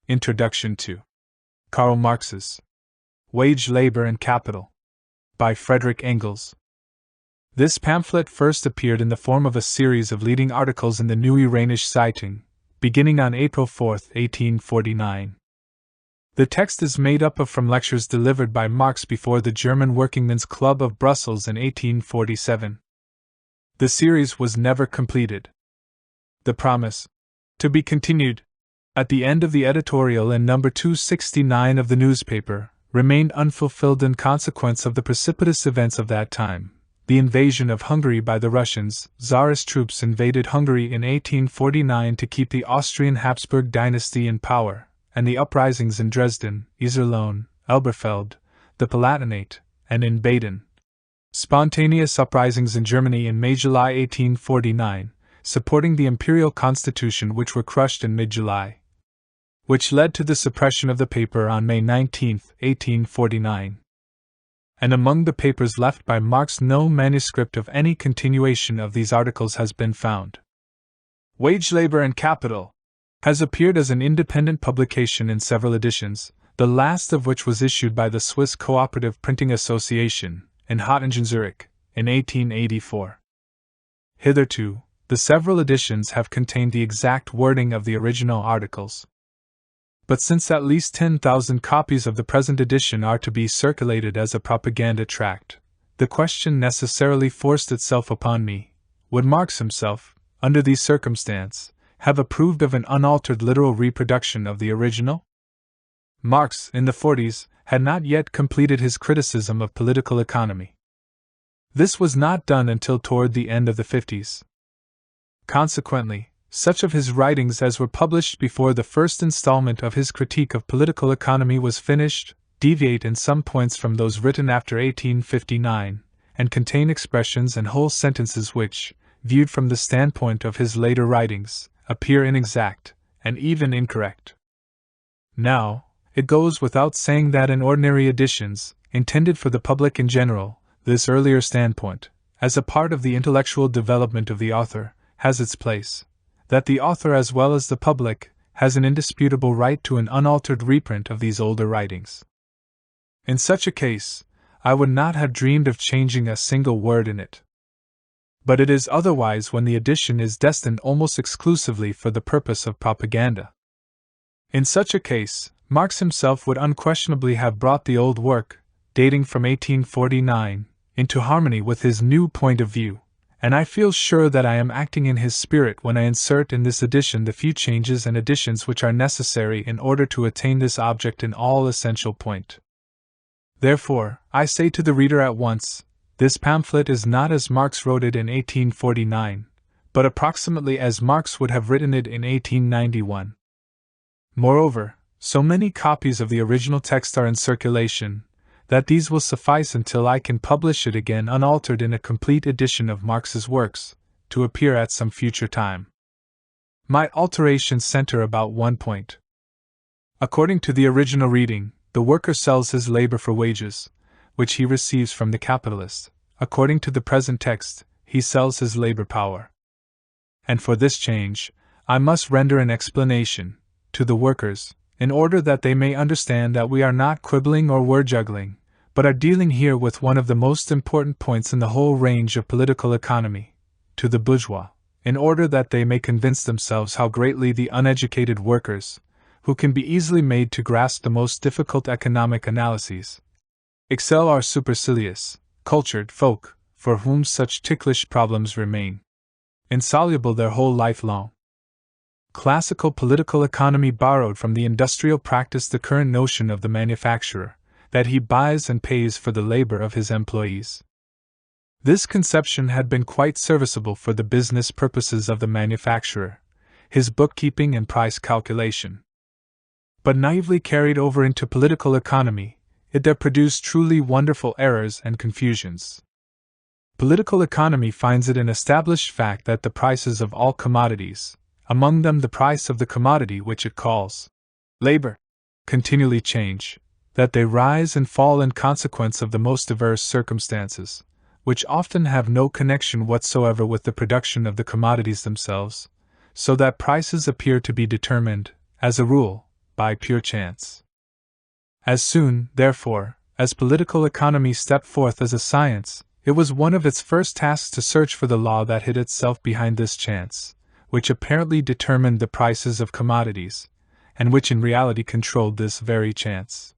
Introduction to Karl Marx's Wage, Labor, and Capital by Friedrich Engels. This pamphlet first appeared in the form of a series of leading articles in the Neue Rheinische Zeitung, beginning on April 4, 1849. The text is made up from lectures delivered by Marx before the German Workingmen's Club of Brussels in 1847. The series was never completed. The promise, to be continued, at the end of the editorial in number 269 of the newspaper, remained unfulfilled in consequence of the precipitous events of that time. The invasion of Hungary by the Russians. Tsarist troops invaded Hungary in 1849 to keep the Austrian Habsburg dynasty in power, and the uprisings in Dresden, Iserlohn, Elberfeld, the Palatinate, and in Baden. Spontaneous uprisings in Germany in May-July 1849, supporting the imperial constitution, which were crushed in mid-July, which led to the suppression of the paper on May 19, 1849. And among the papers left by Marx, no manuscript of any continuation of these articles has been found. Wage, Labor, and Capital has appeared as an independent publication in several editions, the last of which was issued by the Swiss Cooperative Printing Association in Hattingen, Zurich, in 1884. Hitherto, the several editions have contained the exact wording of the original articles. But since at least 10,000 copies of the present edition are to be circulated as a propaganda tract, the question necessarily forced itself upon me: would Marx himself, under these circumstances, have approved of an unaltered literal reproduction of the original? Marx, in the 40s, had not yet completed his criticism of political economy. This was not done until toward the end of the 50s. Consequently, such of his writings as were published before the first installment of his critique of political economy was finished deviate in some points from those written after 1859, and contain expressions and whole sentences which, viewed from the standpoint of his later writings, appear inexact, and even incorrect. Now, it goes without saying that in ordinary editions, intended for the public in general, this earlier standpoint, as a part of the intellectual development of the author, has its place, that the author as well as the public has an indisputable right to an unaltered reprint of these older writings. In such a case, I would not have dreamed of changing a single word in it. But it is otherwise when the edition is destined almost exclusively for the purpose of propaganda. In such a case, Marx himself would unquestionably have brought the old work, dating from 1849, into harmony with his new point of view, and I feel sure that I am acting in his spirit when I insert in this edition the few changes and additions which are necessary in order to attain this object in all essential point. Therefore, I say to the reader at once, this pamphlet is not as Marx wrote it in 1849, but approximately as Marx would have written it in 1891. Moreover, so many copies of the original text are in circulation, that these will suffice until I can publish it again unaltered in a complete edition of Marx's works, to appear at some future time. My alterations center about one point. According to the original reading, the worker sells his labor for wages, which he receives from the capitalist. According to the present text, he sells his labor power. And for this change, I must render an explanation to the workers, in order that they may understand that we are not quibbling or word-juggling, but are dealing here with one of the most important points in the whole range of political economy, to the bourgeois, in order that they may convince themselves how greatly the uneducated workers, who can be easily made to grasp the most difficult economic analyses, excel our supercilious, cultured folk, for whom such ticklish problems remain insoluble their whole life long. Classical political economy borrowed from the industrial practice the current notion of the manufacturer, that he buys and pays for the labor of his employees. This conception had been quite serviceable for the business purposes of the manufacturer, his bookkeeping and price calculation. But naively carried over into political economy, it there produced truly wonderful errors and confusions. Political economy finds it an established fact that the prices of all commodities, among them the price of the commodity which it calls labor, continually change, that they rise and fall in consequence of the most diverse circumstances, which often have no connection whatsoever with the production of the commodities themselves, so that prices appear to be determined, as a rule, by pure chance. As soon, therefore, as political economy stepped forth as a science, it was one of its first tasks to search for the law that hid itself behind this chance, which apparently determined the prices of commodities, and which in reality controlled this very chance.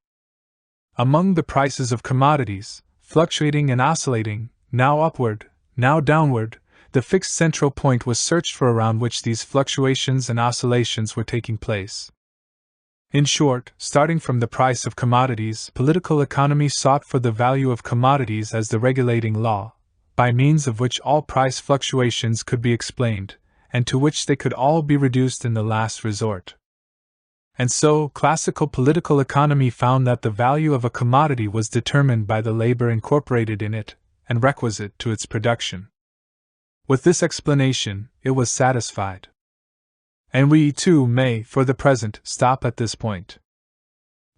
Among the prices of commodities, fluctuating and oscillating, now upward, now downward, the fixed central point was searched for around which these fluctuations and oscillations were taking place. In short, starting from the price of commodities, political economy sought for the value of commodities as the regulating law, by means of which all price fluctuations could be explained, and to which they could all be reduced in the last resort. And so, classical political economy found that the value of a commodity was determined by the labor incorporated in it, and requisite to its production. With this explanation, it was satisfied. And we, too, may, for the present, stop at this point.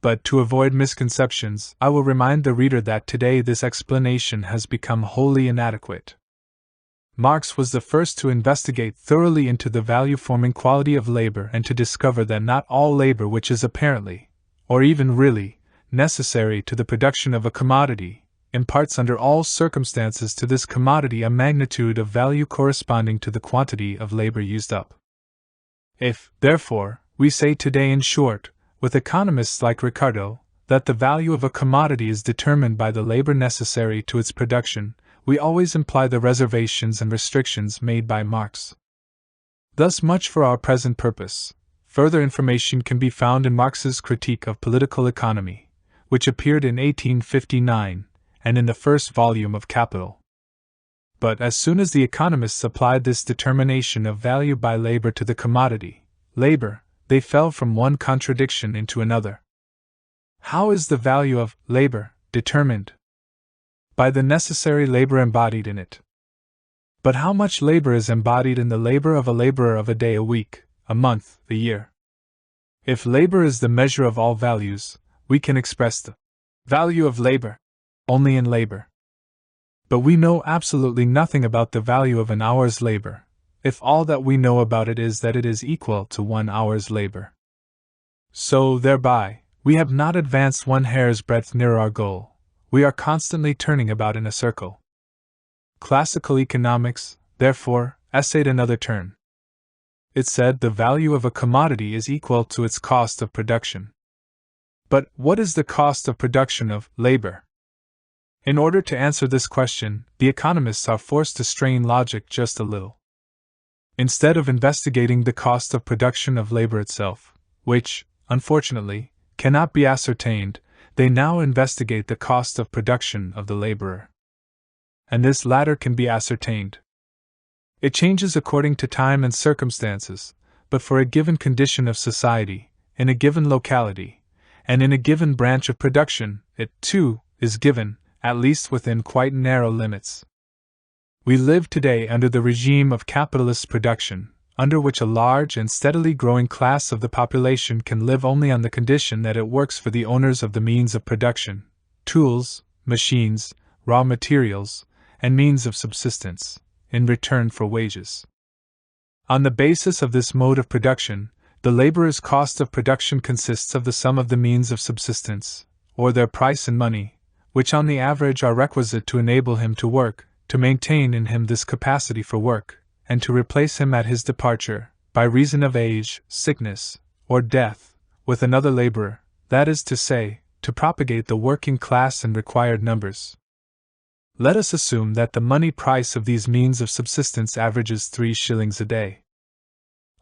But to avoid misconceptions, I will remind the reader that today this explanation has become wholly inadequate. Marx was the first to investigate thoroughly into the value-forming quality of labor and to discover that not all labor which is apparently, or even really, necessary to the production of a commodity, imparts under all circumstances to this commodity a magnitude of value corresponding to the quantity of labor used up. If, therefore, we say today in short, with economists like Ricardo, that the value of a commodity is determined by the labor necessary to its production, we always imply the reservations and restrictions made by Marx. Thus much for our present purpose. Further information can be found in Marx's Critique of Political Economy, which appeared in 1859, and in the first volume of Capital. But as soon as the economists applied this determination of value by labor to the commodity, labor, they fell from one contradiction into another. How is the value of labor determined? By the necessary labor embodied in it. But how much labor is embodied in the labor of a laborer of a day, a week, a month, a year? If labor is the measure of all values, we can express the value of labor only in labor. But we know absolutely nothing about the value of an hour's labor, if all that we know about it is that it is equal to 1 hour's labor. So, thereby, we have not advanced 1 hair's breadth nearer our goal. We are constantly turning about in a circle. Classical economics, therefore, essayed another turn. It said the value of a commodity is equal to its cost of production. But what is the cost of production of labor? In order to answer this question, the economists are forced to strain logic just a little. Instead of investigating the cost of production of labor itself, which, unfortunately, cannot be ascertained, they now investigate the cost of production of the laborer. And this latter can be ascertained. It changes according to time and circumstances, but for a given condition of society, in a given locality, and in a given branch of production, it, too, is given, at least within quite narrow limits. We live today under the regime of capitalist production, under which a large and steadily growing class of the population can live only on the condition that it works for the owners of the means of production, tools, machines, raw materials, and means of subsistence, in return for wages. On the basis of this mode of production, the laborer's cost of production consists of the sum of the means of subsistence, or their price in money, which on the average are requisite to enable him to work, to maintain in him this capacity for work, and to replace him at his departure, by reason of age, sickness, or death, with another laborer, that is to say, to propagate the working class in required numbers. Let us assume that the money price of these means of subsistence averages 3 shillings a day.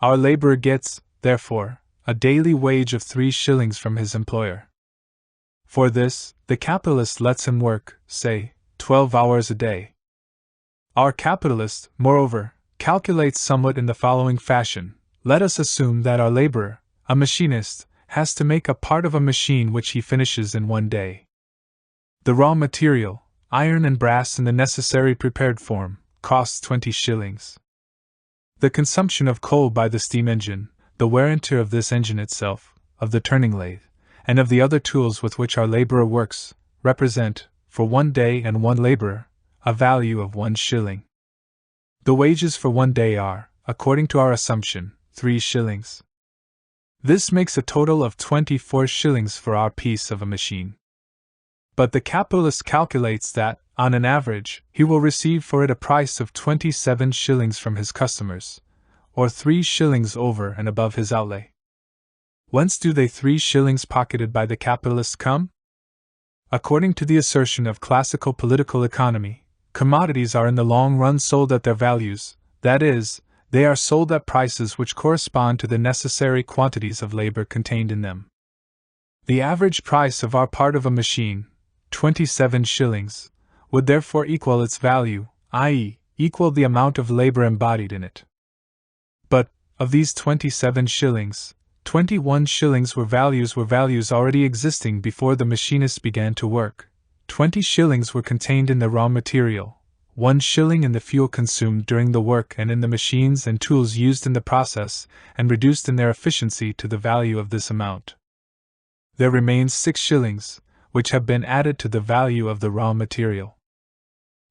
Our laborer gets, therefore, a daily wage of 3 shillings from his employer. For this, the capitalist lets him work, say, 12 hours a day. Our capitalist, moreover, calculates somewhat in the following fashion. Let us assume that our laborer, a machinist, has to make a part of a machine which he finishes in 1 day. The raw material, iron and brass in the necessary prepared form, costs 20 shillings. The consumption of coal by the steam engine, the wear and tear of this engine itself, of the turning lathe, and of the other tools with which our laborer works, represent, for 1 day and 1 laborer, a value of 1 shilling. The wages for 1 day are, according to our assumption, 3 shillings. This makes a total of 24 shillings for our piece of a machine. But the capitalist calculates that, on an average, he will receive for it a price of 27 shillings from his customers, or 3 shillings over and above his outlay. Whence do they 3 shillings pocketed by the capitalist come? According to the assertion of classical political economy, commodities are in the long run sold at their values, that is, they are sold at prices which correspond to the necessary quantities of labor contained in them. The average price of our part of a machine, 27 shillings, would therefore equal its value, i.e., equal the amount of labor embodied in it. But, of these 27 shillings, 21 shillings were values already existing before the machinists began to work, 20 shillings were contained in the raw material, 1 shilling in the fuel consumed during the work and in the machines and tools used in the process, and reduced in their efficiency to the value of this amount. There remains 6 shillings, which have been added to the value of the raw material.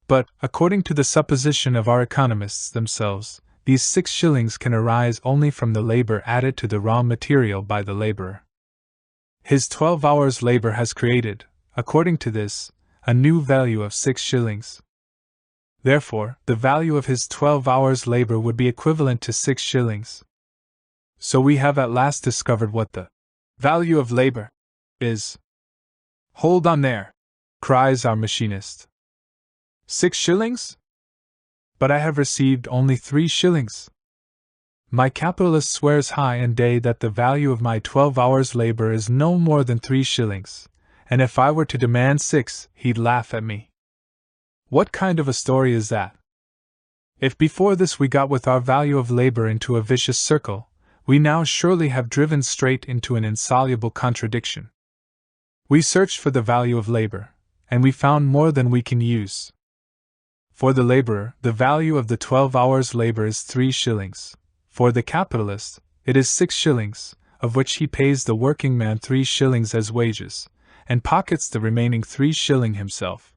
But, according to the supposition of our economists themselves, these 6 shillings can arise only from the labor added to the raw material by the laborer. His 12 hours' labor has created, according to this, a new value of 6 shillings. Therefore, the value of his 12 hours' labor would be equivalent to 6 shillings. So we have at last discovered what the value of labor is. Hold on there, cries our machinist. 6 shillings? But I have received only 3 shillings. My capitalist swears high and day that the value of my 12 hours' labor is no more than 3 shillings, and if I were to demand 6, he'd laugh at me. What kind of a story is that? If before this we got with our value of labor into a vicious circle, we now surely have driven straight into an insoluble contradiction. We searched for the value of labor, and we found more than we can use. For the laborer, the value of the 12 hours' labor is 3 shillings. For the capitalist, it is 6 shillings, of which he pays the working man 3 shillings as wages, and pockets the remaining 3 shilling himself.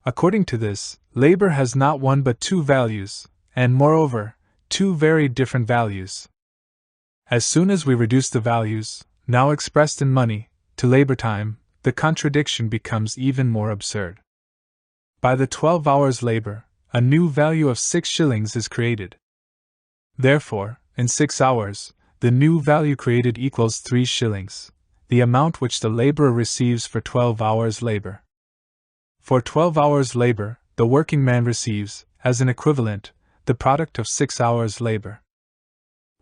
According to this, labor has not one but 2 values, and moreover, 2 very different values. As soon as we reduce the values, now expressed in money, to labor time, the contradiction becomes even more absurd. By the 12 hours' labor, a new value of 6 shillings is created. Therefore, in 6 hours, the new value created equals 3 shillings, the amount which the laborer receives for 12 hours' labor. For 12 hours' labor, the working man receives, as an equivalent, the product of 6 hours' labor.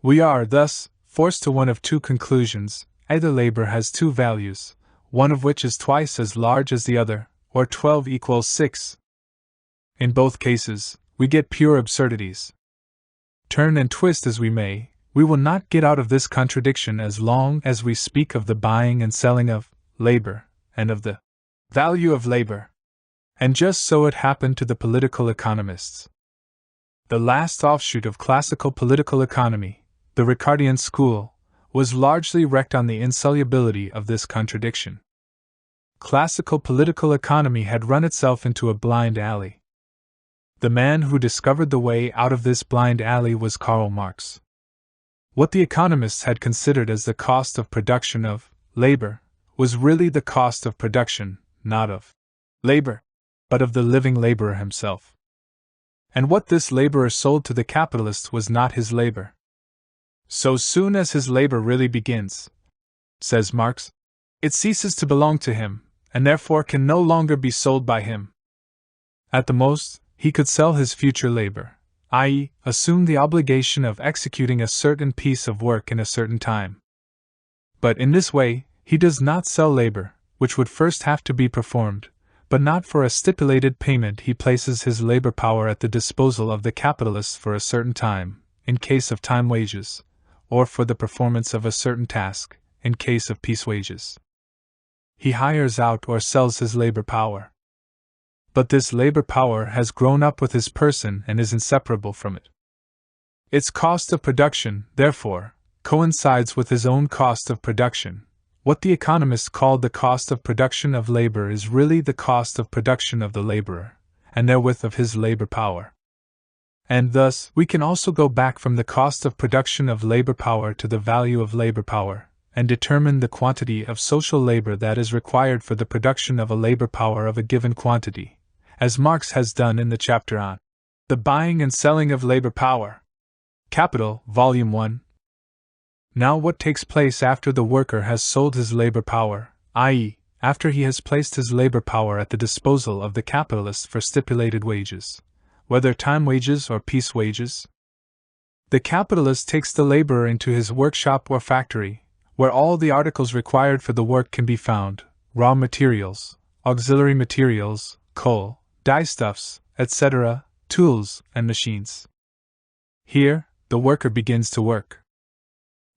We are, thus, forced to one of 2 conclusions: either labor has 2 values, one of which is twice as large as the other, or 12 equals 6. In both cases, we get pure absurdities. Turn and twist as we may, we will not get out of this contradiction as long as we speak of the buying and selling of labor, and of the value of labor. And just so it happened to the political economists. The last offshoot of classical political economy, the Ricardian school, was largely wrecked on the insolubility of this contradiction. Classical political economy had run itself into a blind alley. The man who discovered the way out of this blind alley was Karl Marx. What the economists had considered as the cost of production of labor was really the cost of production, not of labor, but of the living laborer himself. And what this laborer sold to the capitalist was not his labor. So soon as his labor really begins, says Marx, it ceases to belong to him, and therefore can no longer be sold by him. At the most, he could sell his future labor, i.e., assume the obligation of executing a certain piece of work in a certain time. But in this way, he does not sell labor, which would first have to be performed, but not for a stipulated payment. He places his labor power at the disposal of the capitalists for a certain time, in case of time wages, or for the performance of a certain task, in case of piece wages. He hires out or sells his labor power. But this labor power has grown up with his person and is inseparable from it. Its cost of production, therefore, coincides with his own cost of production. What the economists call the cost of production of labor is really the cost of production of the laborer, and therewith of his labor power. And thus, we can also go back from the cost of production of labor power to the value of labor power, and determine the quantity of social labor that is required for the production of a labor power of a given quantity, as Marx has done in the chapter on the buying and selling of labor power. Capital, Volume 1. Now, what takes place after the worker has sold his labor power, i.e., after he has placed his labor power at the disposal of the capitalist for stipulated wages, whether time wages or piece wages? The capitalist takes the laborer into his workshop or factory, where all the articles required for the work can be found: raw materials, auxiliary materials, coal, dyestuffs, etc., tools, and machines. Here, the worker begins to work.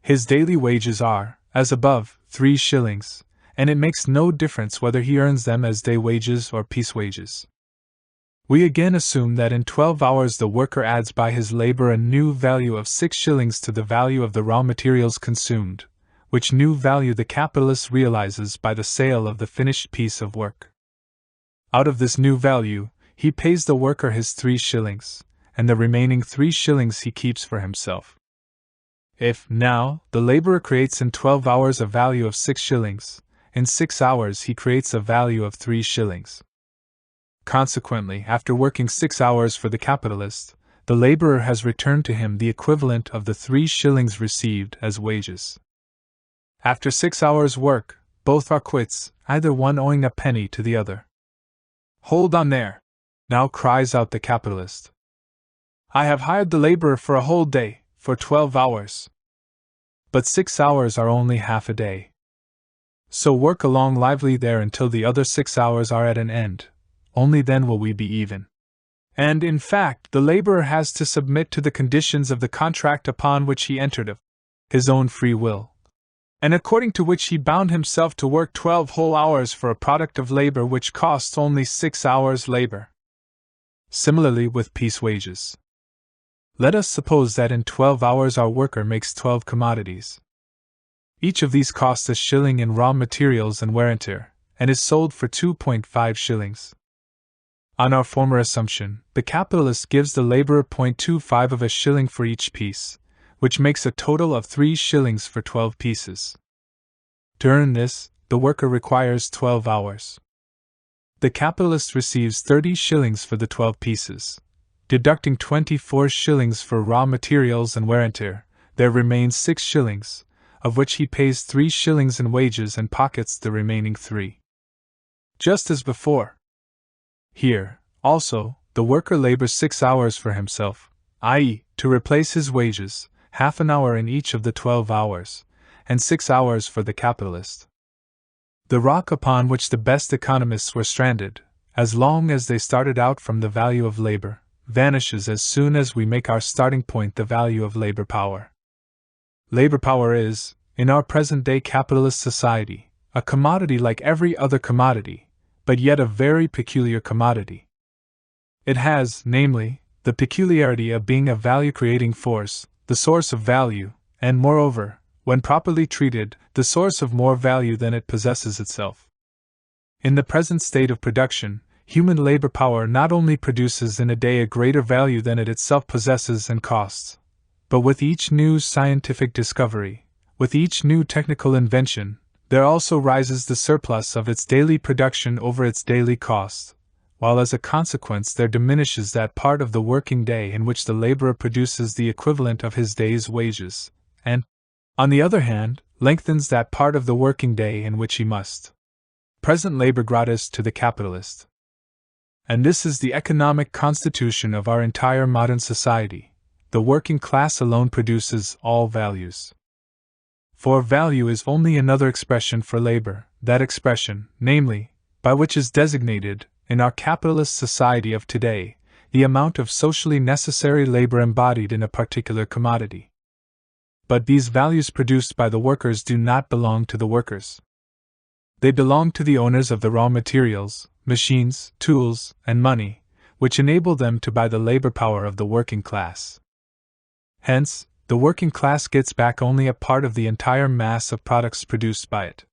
His daily wages are, as above, 3 shillings, and it makes no difference whether he earns them as day wages or piece wages. We again assume that in 12 hours the worker adds by his labor a new value of 6 shillings to the value of the raw materials consumed, which new value the capitalist realizes by the sale of the finished piece of work. Out of this new value, he pays the worker his 3 shillings, and the remaining 3 shillings he keeps for himself. If, now, the laborer creates in 12 hours a value of 6 shillings, in 6 hours he creates a value of 3 shillings. Consequently, after working 6 hours for the capitalist, the laborer has returned to him the equivalent of the 3 shillings received as wages. After 6 hours' work, both are quits, either one owing a penny to the other. "Hold on there!" now cries out the capitalist. "I have hired the laborer for a whole day, for 12 hours. But 6 hours are only half a day. So work along lively there until the other 6 hours are at an end. Only then will we be even." And in fact, the laborer has to submit to the conditions of the contract upon which he entered of his own free will, and according to which he bound himself to work 12 whole hours for a product of labor which costs only 6 hours' labor. Similarly with piece wages. Let us suppose that in 12 hours our worker makes 12 commodities. Each of these costs a shilling in raw materials and wear and tear, and is sold for 2.5 shillings. On our former assumption, the capitalist gives the laborer 0.25 of a shilling for each piece, which makes a total of 3 shillings for 12 pieces. To earn this, the worker requires 12 hours. The capitalist receives 30 shillings for the 12 pieces. Deducting 24 shillings for raw materials and wear and tear, there remains 6 shillings, of which he pays 3 shillings in wages and pockets the remaining 3. Just as before. Here, also, the worker labors 6 hours for himself, i.e., to replace his wages, half an hour in each of the 12 hours, and 6 hours for the capitalist. The rock upon which the best economists were stranded, as long as they started out from the value of labor, vanishes as soon as we make our starting point the value of labor power. Labor power is, in our present-day capitalist society, a commodity like every other commodity, but yet a very peculiar commodity. It has, namely, the peculiarity of being a value-creating force, the source of value, and moreover, when properly treated, the source of more value than it possesses itself. In the present state of production, human labor power not only produces in a day a greater value than it itself possesses and costs, but with each new scientific discovery, with each new technical invention, there also rises the surplus of its daily production over its daily cost, while as a consequence there diminishes that part of the working day in which the laborer produces the equivalent of his day's wages, and, on the other hand, lengthens that part of the working day in which he must present labor gratis to the capitalist. And this is the economic constitution of our entire modern society. The working class alone produces all values. For value is only another expression for labor, that expression, namely, by which is designated, in our capitalist society of today, the amount of socially necessary labor embodied in a particular commodity. But these values produced by the workers do not belong to the workers. They belong to the owners of the raw materials, machines, tools, and money, which enable them to buy the labor power of the working class. Hence, the working class gets back only a part of the entire mass of products produced by it.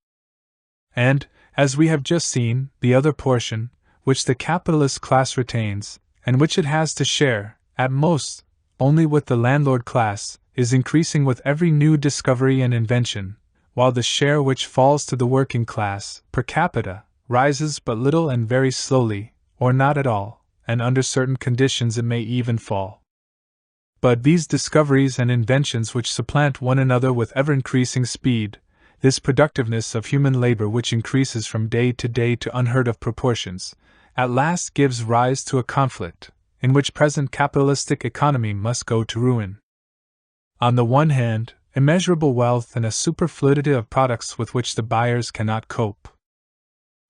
And, as we have just seen, the other portion, which the capitalist class retains, and which it has to share, at most, only with the landlord class, is increasing with every new discovery and invention, while the share which falls to the working class, per capita, rises but little and very slowly, or not at all, and under certain conditions it may even fall. But these discoveries and inventions which supplant one another with ever-increasing speed, this productiveness of human labor which increases from day to unheard-of proportions, at last gives rise to a conflict, in which present capitalistic economy must go to ruin. On the one hand, immeasurable wealth and a superfluity of products with which the buyers cannot cope.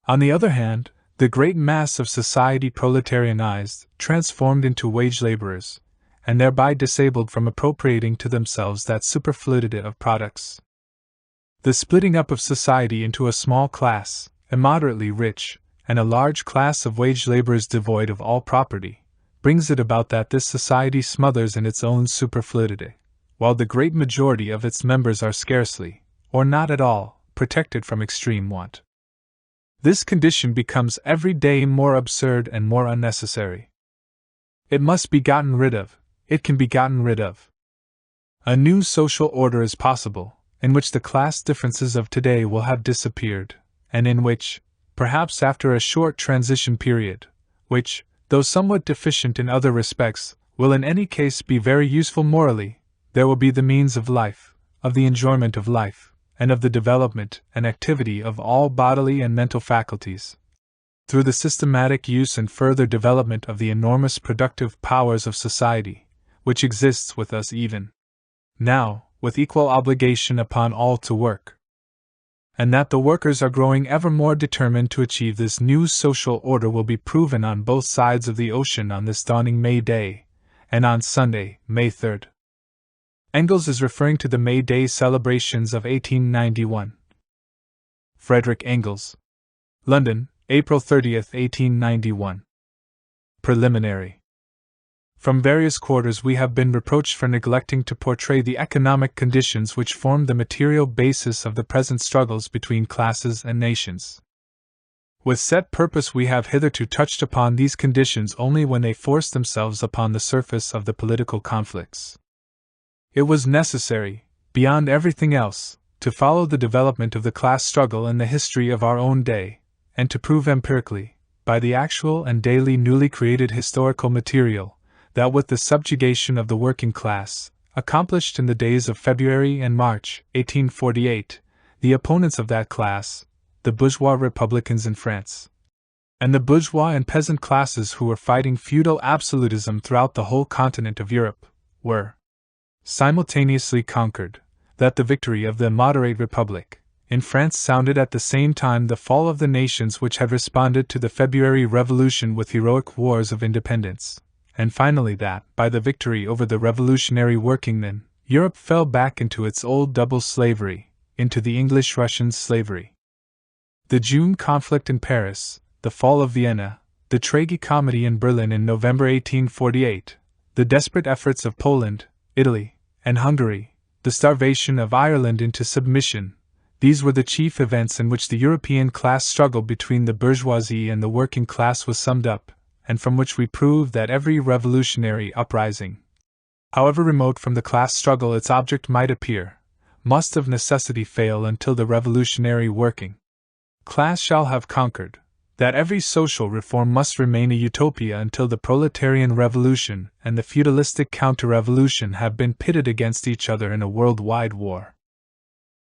On the other hand, the great mass of society proletarianized, transformed into wage laborers, and thereby disabled from appropriating to themselves that superfluity of products. The splitting up of society into a small class, immoderately rich, and a large class of wage laborers devoid of all property, brings it about that this society smothers in its own superfluity, while the great majority of its members are scarcely, or not at all, protected from extreme want. This condition becomes every day more absurd and more unnecessary. It must be gotten rid of. It can be gotten rid of. A new social order is possible, in which the class differences of today will have disappeared, and in which, perhaps after a short transition period, which, though somewhat deficient in other respects, will in any case be very useful morally, there will be the means of life, of the enjoyment of life, and of the development and activity of all bodily and mental faculties, through the systematic use and further development of the enormous productive powers of society, which exists with us even now, with equal obligation upon all to work. And that the workers are growing ever more determined to achieve this new social order will be proven on both sides of the ocean on this dawning May Day, and on Sunday, May 3rd. Engels is referring to the May Day celebrations of 1891. Frederick Engels. London, April 30, 1891. Preliminary. From various quarters we have been reproached for neglecting to portray the economic conditions which form the material basis of the present struggles between classes and nations. With set purpose we have hitherto touched upon these conditions only when they forced themselves upon the surface of the political conflicts. It was necessary, beyond everything else, to follow the development of the class struggle in the history of our own day, and to prove empirically, by the actual and daily newly created historical material, that with the subjugation of the working class, accomplished in the days of February and March, 1848, the opponents of that class, the bourgeois republicans in France, and the bourgeois and peasant classes who were fighting feudal absolutism throughout the whole continent of Europe, were simultaneously conquered, that the victory of the moderate republic in France sounded at the same time the fall of the nations which had responded to the February Revolution with heroic wars of independence, and finally that, by the victory over the revolutionary workingmen, Europe fell back into its old double slavery, into the English-Russian slavery. The June conflict in Paris, the fall of Vienna, the tragicomedy in Berlin in November 1848, the desperate efforts of Poland, Italy, and Hungary, the starvation of Ireland into submission, these were the chief events in which the European class struggle between the bourgeoisie and the working class was summed up, and from which we prove that every revolutionary uprising, however remote from the class struggle its object might appear, must of necessity fail until the revolutionary working class shall have conquered, that every social reform must remain a utopia until the proletarian revolution and the feudalistic counter-revolution have been pitted against each other in a worldwide war.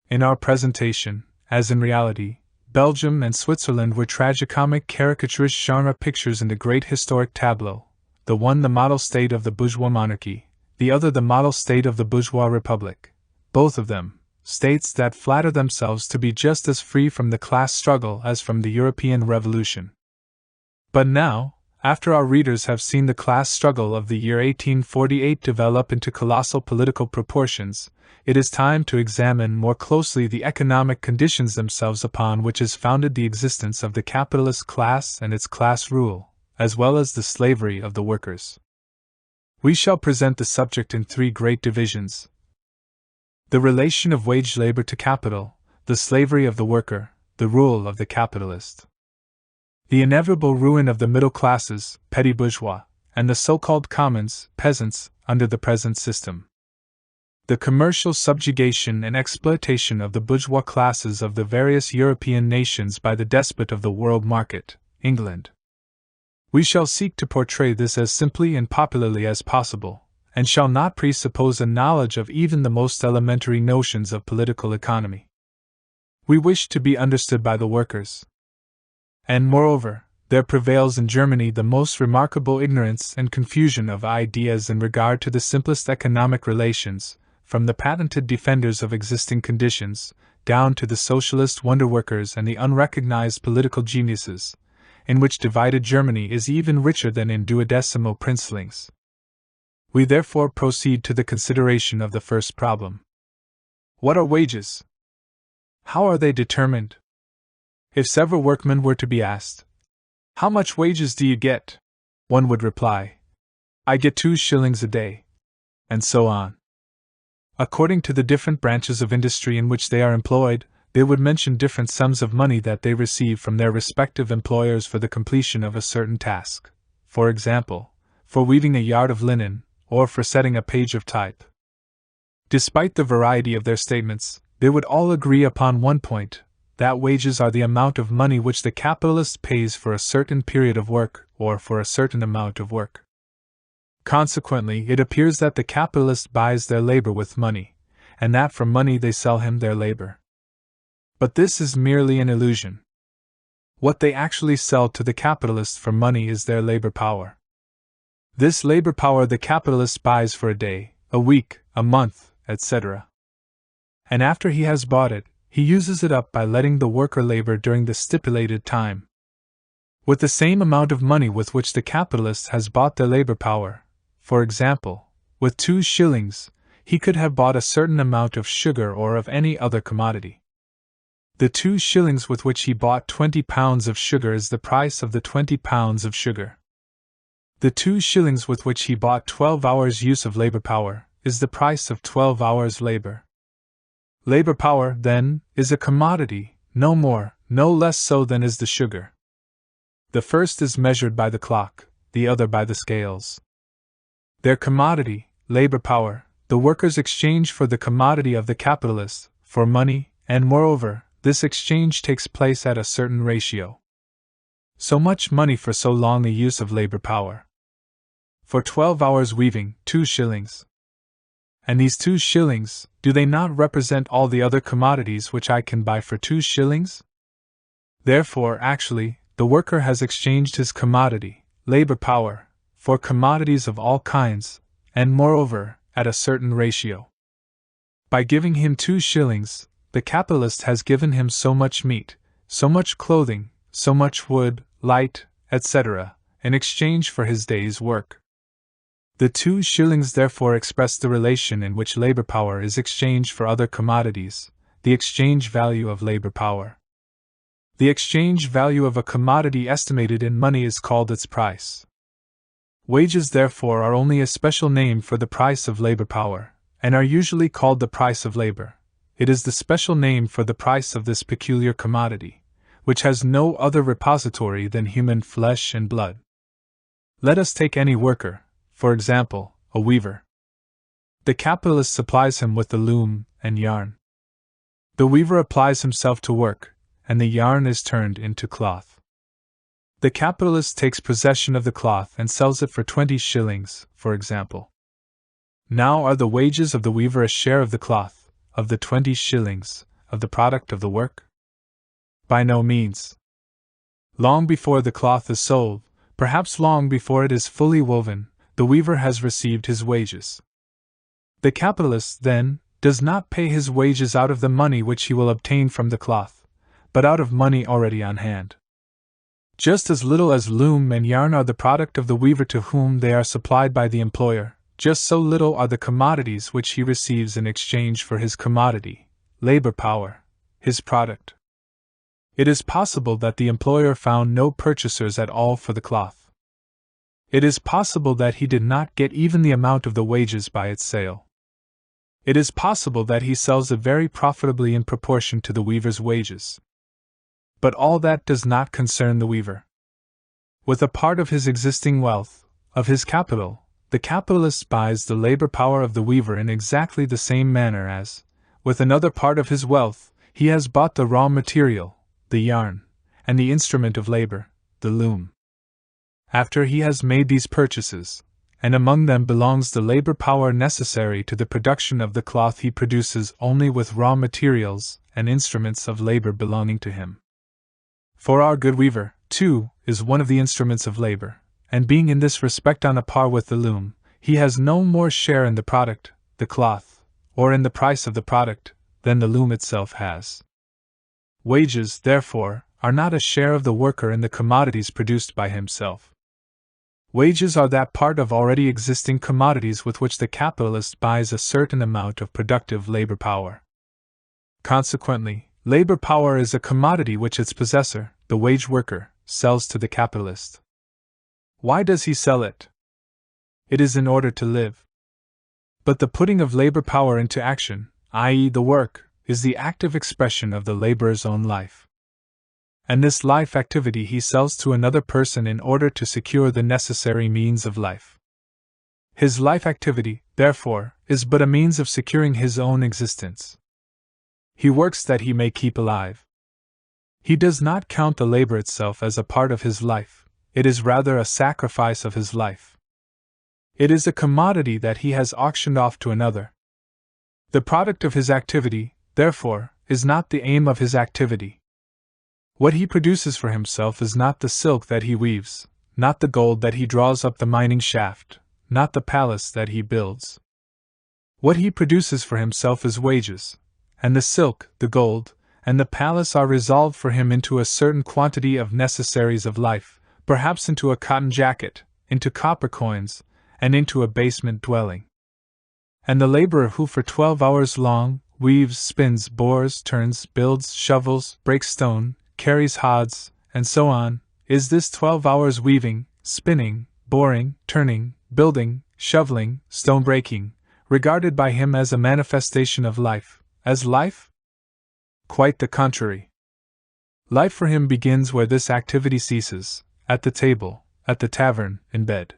In our presentation, as in reality, Belgium and Switzerland were tragicomic caricaturist genre pictures in the great historic tableau, the one the model state of the bourgeois monarchy, the other the model state of the bourgeois republic, both of them states that flatter themselves to be just as free from the class struggle as from the European Revolution. But now, after our readers have seen the class struggle of the year 1848 develop into colossal political proportions, it is time to examine more closely the economic conditions themselves upon which is founded the existence of the capitalist class and its class rule, as well as the slavery of the workers. We shall present the subject in three great divisions: the relation of wage labor to capital, the slavery of the worker, the rule of the capitalist. The inevitable ruin of the middle classes, petty bourgeois, and the so-called commons, peasants, under the present system. The commercial subjugation and exploitation of the bourgeois classes of the various European nations by the despot of the world market, England. We shall seek to portray this as simply and popularly as possible, and shall not presuppose a knowledge of even the most elementary notions of political economy. We wish to be understood by the workers. And moreover, there prevails in Germany the most remarkable ignorance and confusion of ideas in regard to the simplest economic relations, from the patented defenders of existing conditions, down to the socialist wonder-workers and the unrecognized political geniuses, in which divided Germany is even richer than in duodecimo princelings. We therefore proceed to the consideration of the first problem. What are wages? How are they determined? If several workmen were to be asked, "How much wages do you get?" one would reply, "I get 2 shillings a day," and so on. According to the different branches of industry in which they are employed, they would mention different sums of money that they receive from their respective employers for the completion of a certain task, for example, for weaving a yard of linen, or for setting a page of type. Despite the variety of their statements, they would all agree upon one point, that wages are the amount of money which the capitalist pays for a certain period of work, or for a certain amount of work. Consequently, it appears that the capitalist buys their labor with money, and that for money they sell him their labor. But this is merely an illusion. What they actually sell to the capitalist for money is their labor power. This labor power the capitalist buys for a day, a week, a month, etc. And after he has bought it, he uses it up by letting the worker labor during the stipulated time. With the same amount of money with which the capitalist has bought their labor power, for example, with 2 shillings, he could have bought a certain amount of sugar or of any other commodity. The 2 shillings with which he bought 20 pounds of sugar is the price of the 20 pounds of sugar. The 2 shillings with which he bought 12 hours' use of labor power is the price of 12 hours' labor. Labor power, then, is a commodity, no more, no less so than is the sugar. The first is measured by the clock, the other by the scales. Their commodity, labor power, the workers exchange for the commodity of the capitalist, for money, and moreover, this exchange takes place at a certain ratio. So much money for so long a use of labor power. For 12 hours weaving, 2 shillings. And these 2 shillings, do they not represent all the other commodities which I can buy for 2 shillings? Therefore, actually, the worker has exchanged his commodity, labor power, for commodities of all kinds, and moreover, at a certain ratio. By giving him 2 shillings, the capitalist has given him so much meat, so much clothing, so much wood, light, etc., in exchange for his day's work. The 2 shillings therefore express the relation in which labor power is exchanged for other commodities, the exchange value of labor power. The exchange value of a commodity estimated in money is called its price. Wages therefore are only a special name for the price of labor power, and are usually called the price of labor. It is the special name for the price of this peculiar commodity, which has no other repository than human flesh and blood. Let us take any worker, for example, a weaver. The capitalist supplies him with the loom and yarn. The weaver applies himself to work, and the yarn is turned into cloth. The capitalist takes possession of the cloth and sells it for 20 shillings, for example. Now are the wages of the weaver a share of the cloth, of the 20 shillings, of the product of the work? By no means. Long before the cloth is sold, perhaps long before it is fully woven, the weaver has received his wages. The capitalist, then, does not pay his wages out of the money which he will obtain from the cloth, but out of money already on hand. Just as little as loom and yarn are the product of the weaver to whom they are supplied by the employer, just so little are the commodities which he receives in exchange for his commodity, labor power, his product. It is possible that the employer found no purchasers at all for the cloth. It is possible that he did not get even the amount of the wages by its sale. It is possible that he sells it very profitably in proportion to the weaver's wages. But all that does not concern the weaver. With a part of his existing wealth, of his capital, the capitalist buys the labor power of the weaver in exactly the same manner as, with another part of his wealth, he has bought the raw material, the yarn, and the instrument of labor, the loom. After he has made these purchases, and among them belongs the labor power necessary to the production of the cloth, he produces only with raw materials and instruments of labor belonging to him. For our good weaver, too, is one of the instruments of labor, and being in this respect on a par with the loom, he has no more share in the product, the cloth, or in the price of the product, than the loom itself has. Wages, therefore, are not a share of the worker in the commodities produced by himself. Wages are that part of already existing commodities with which the capitalist buys a certain amount of productive labor power. Consequently, labor power is a commodity which its possessor, the wage worker, sells to the capitalist. Why does he sell it? It is in order to live. But the putting of labor power into action, i.e., the work, is the active expression of the laborer's own life. And this life activity he sells to another person in order to secure the necessary means of life. His life activity, therefore, is but a means of securing his own existence. He works that he may keep alive. He does not count the labor itself as a part of his life, it is rather a sacrifice of his life. It is a commodity that he has auctioned off to another. The product of his activity, therefore, is not the aim of his activity. What he produces for himself is not the silk that he weaves, not the gold that he draws up the mining shaft, not the palace that he builds. What he produces for himself is wages, and the silk, the gold, and the palace are resolved for him into a certain quantity of necessaries of life, perhaps into a cotton jacket, into copper coins, and into a basement dwelling. And the laborer who for 12 hours long weaves, spins, bores, turns, builds, shovels, breaks stone, carries hods, and so on, is this 12 hours weaving, spinning, boring, turning, building, shoveling, stone breaking, regarded by him as a manifestation of life, as life? Quite the contrary. Life for him begins where this activity ceases, at the table, at the tavern, in bed.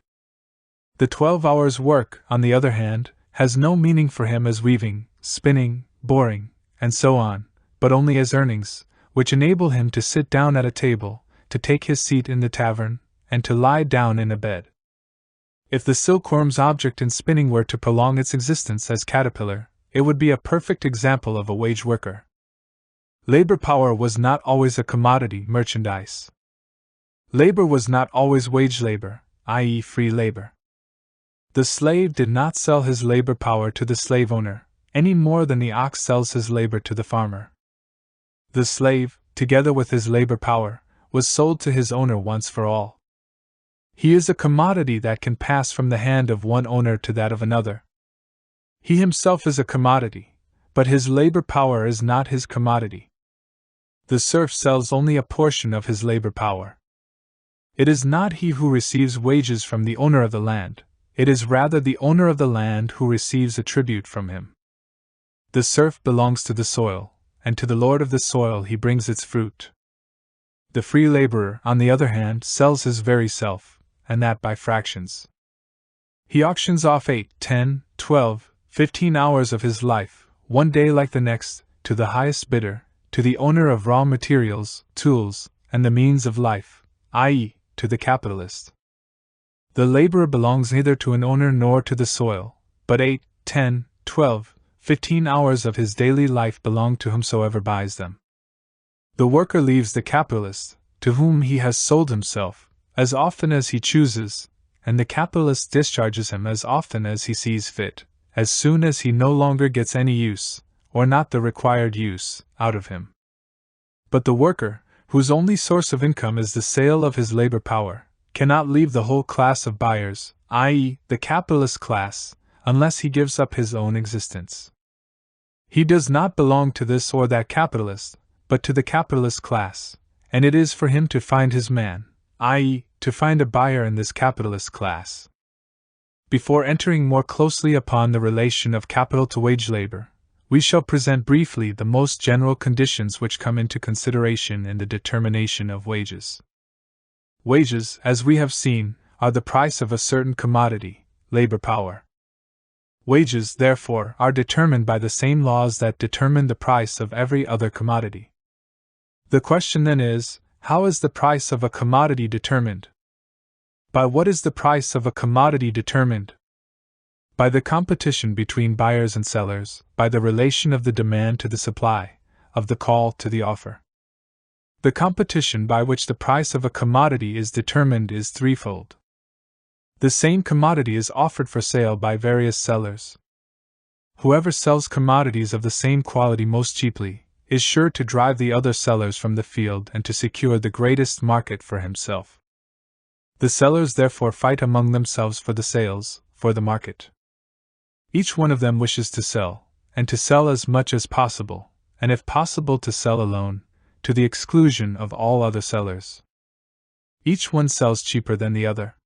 The 12 hours' work, on the other hand, has no meaning for him as weaving, spinning, boring, and so on, but only as earnings, which enable him to sit down at a table, to take his seat in the tavern, and to lie down in a bed. If the silkworm's object in spinning were to prolong its existence as caterpillar, it would be a perfect example of a wage worker. Labor power was not always a commodity, merchandise. Labor was not always wage labor, i.e., free labor. The slave did not sell his labor power to the slave owner, any more than the ox sells his labor to the farmer. The slave, together with his labor power, was sold to his owner once for all. He is a commodity that can pass from the hand of one owner to that of another. He himself is a commodity, but his labor power is not his commodity. The serf sells only a portion of his labor power. It is not he who receives wages from the owner of the land, it is rather the owner of the land who receives a tribute from him. The serf belongs to the soil, and to the lord of the soil he brings its fruit. The free laborer, on the other hand, sells his very self, and that by fractions. He auctions off 8, 10, 12, 15 hours of his life, one day like the next, to the highest bidder, to the owner of raw materials, tools, and the means of life, i.e., to the capitalist. The laborer belongs neither to an owner nor to the soil, but 8, 10, 12, 15 hours of his daily life belong to whomsoever buys them. The worker leaves the capitalist, to whom he has sold himself, as often as he chooses, and the capitalist discharges him as often as he sees fit, as soon as he no longer gets any use, or not the required use, out of him. But the worker, whose only source of income is the sale of his labor power, cannot leave the whole class of buyers, i.e., the capitalist class, unless he gives up his own existence. He does not belong to this or that capitalist, but to the capitalist class, and it is for him to find his man, i.e., to find a buyer in this capitalist class. Before entering more closely upon the relation of capital to wage labor, we shall present briefly the most general conditions which come into consideration in the determination of wages. Wages, as we have seen, are the price of a certain commodity, labor power. Wages, therefore, are determined by the same laws that determine the price of every other commodity. The question then is, how is the price of a commodity determined? By what is the price of a commodity determined? By the competition between buyers and sellers, by the relation of the demand to the supply, of the call to the offer. The competition by which the price of a commodity is determined is threefold. The same commodity is offered for sale by various sellers. Whoever sells commodities of the same quality most cheaply is sure to drive the other sellers from the field and to secure the greatest market for himself. The sellers therefore fight among themselves for the sales, for the market. Each one of them wishes to sell, and to sell as much as possible, and if possible to sell alone, to the exclusion of all other sellers. Each one sells cheaper than the other.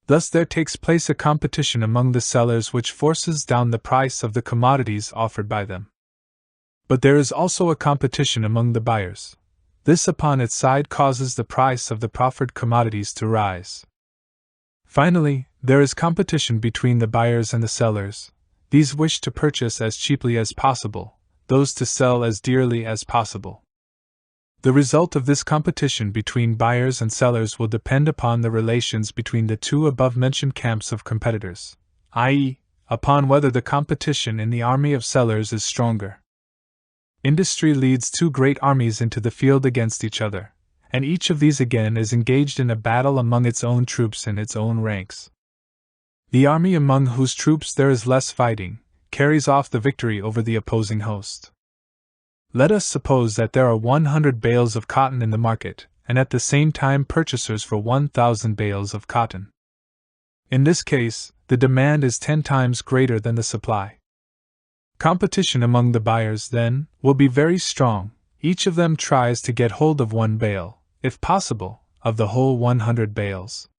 Thus there takes place a competition among the sellers which forces down the price of the commodities offered by them. But there is also a competition among the buyers. This upon its side causes the price of the proffered commodities to rise. Finally, there is competition between the buyers and the sellers. These wish to purchase as cheaply as possible, those to sell as dearly as possible. The result of this competition between buyers and sellers will depend upon the relations between the two above-mentioned camps of competitors, i.e., upon whether the competition in the army of sellers is stronger. Industry leads two great armies into the field against each other, and each of these again is engaged in a battle among its own troops in its own ranks. The army among whose troops there is less fighting carries off the victory over the opposing host. Let us suppose that there are 100 bales of cotton in the market, and at the same time purchasers for 1,000 bales of cotton. In this case, the demand is 10 times greater than the supply. Competition among the buyers, then, will be very strong. Each of them tries to get hold of one bale, if possible, of the whole 100 bales.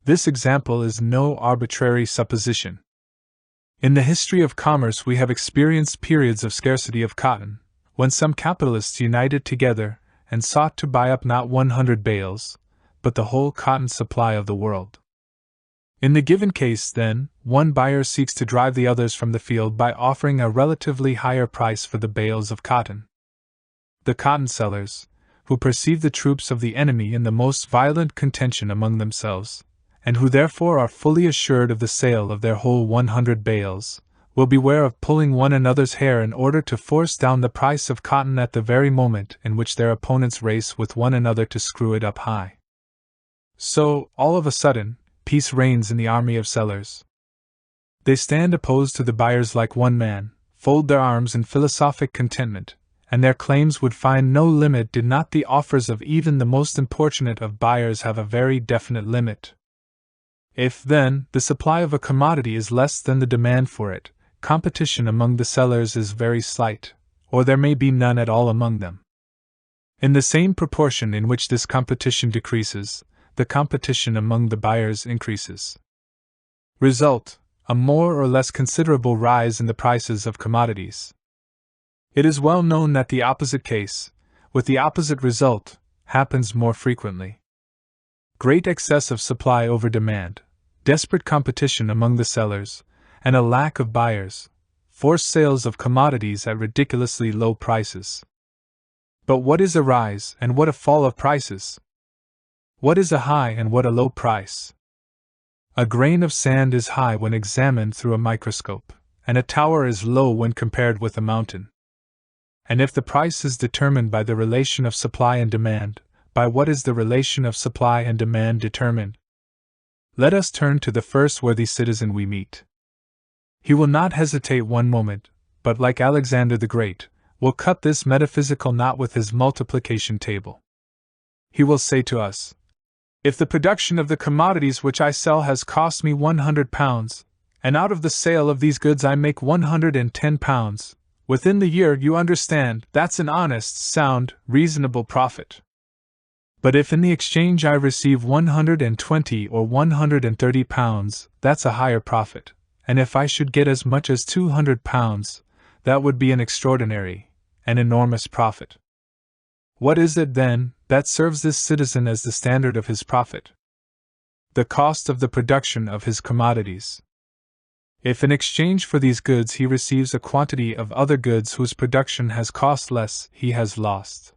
This example is no arbitrary supposition. In the history of commerce we have experienced periods of scarcity of cotton, when some capitalists united together and sought to buy up not 100 bales, but the whole cotton supply of the world. In the given case, then, one buyer seeks to drive the others from the field by offering a relatively higher price for the bales of cotton. The cotton sellers, who perceive the troops of the enemy in the most violent contention among themselves, and who therefore are fully assured of the sale of their whole 100 bales, will beware of pulling one another's hair in order to force down the price of cotton at the very moment in which their opponents race with one another to screw it up high. So, all of a sudden, peace reigns in the army of sellers. They stand opposed to the buyers like one man, fold their arms in philosophic contentment, and their claims would find no limit did not the offers of even the most importunate of buyers have a very definite limit. If, then, the supply of a commodity is less than the demand for it, competition among the sellers is very slight, or there may be none at all among them. In the same proportion in which this competition decreases, the competition among the buyers increases. Result: a more or less considerable rise in the prices of commodities. It is well known that the opposite case, with the opposite result, happens more frequently. Great excess of supply over demand, desperate competition among the sellers, and a lack of buyers, force sales of commodities at ridiculously low prices. But what is a rise and what a fall of prices? What is a high and what a low price? A grain of sand is high when examined through a microscope, and a tower is low when compared with a mountain. And if the price is determined by the relation of supply and demand, by what is the relation of supply and demand determined? Let us turn to the first worthy citizen we meet. He will not hesitate one moment, but like Alexander the Great, will cut this metaphysical knot with his multiplication table. He will say to us, "If the production of the commodities which I sell has cost me £100, and out of the sale of these goods I make £110, within the year, you understand, that's an honest, sound, reasonable profit. But if in the exchange I receive 120 or 130 pounds, that's a higher profit, and if I should get as much as 200 pounds, that would be an extraordinary, an enormous profit. What is it, then, that serves this citizen as the standard of his profit? the cost of the production of his commodities. If in exchange for these goods he receives a quantity of other goods whose production has cost less, he has lost.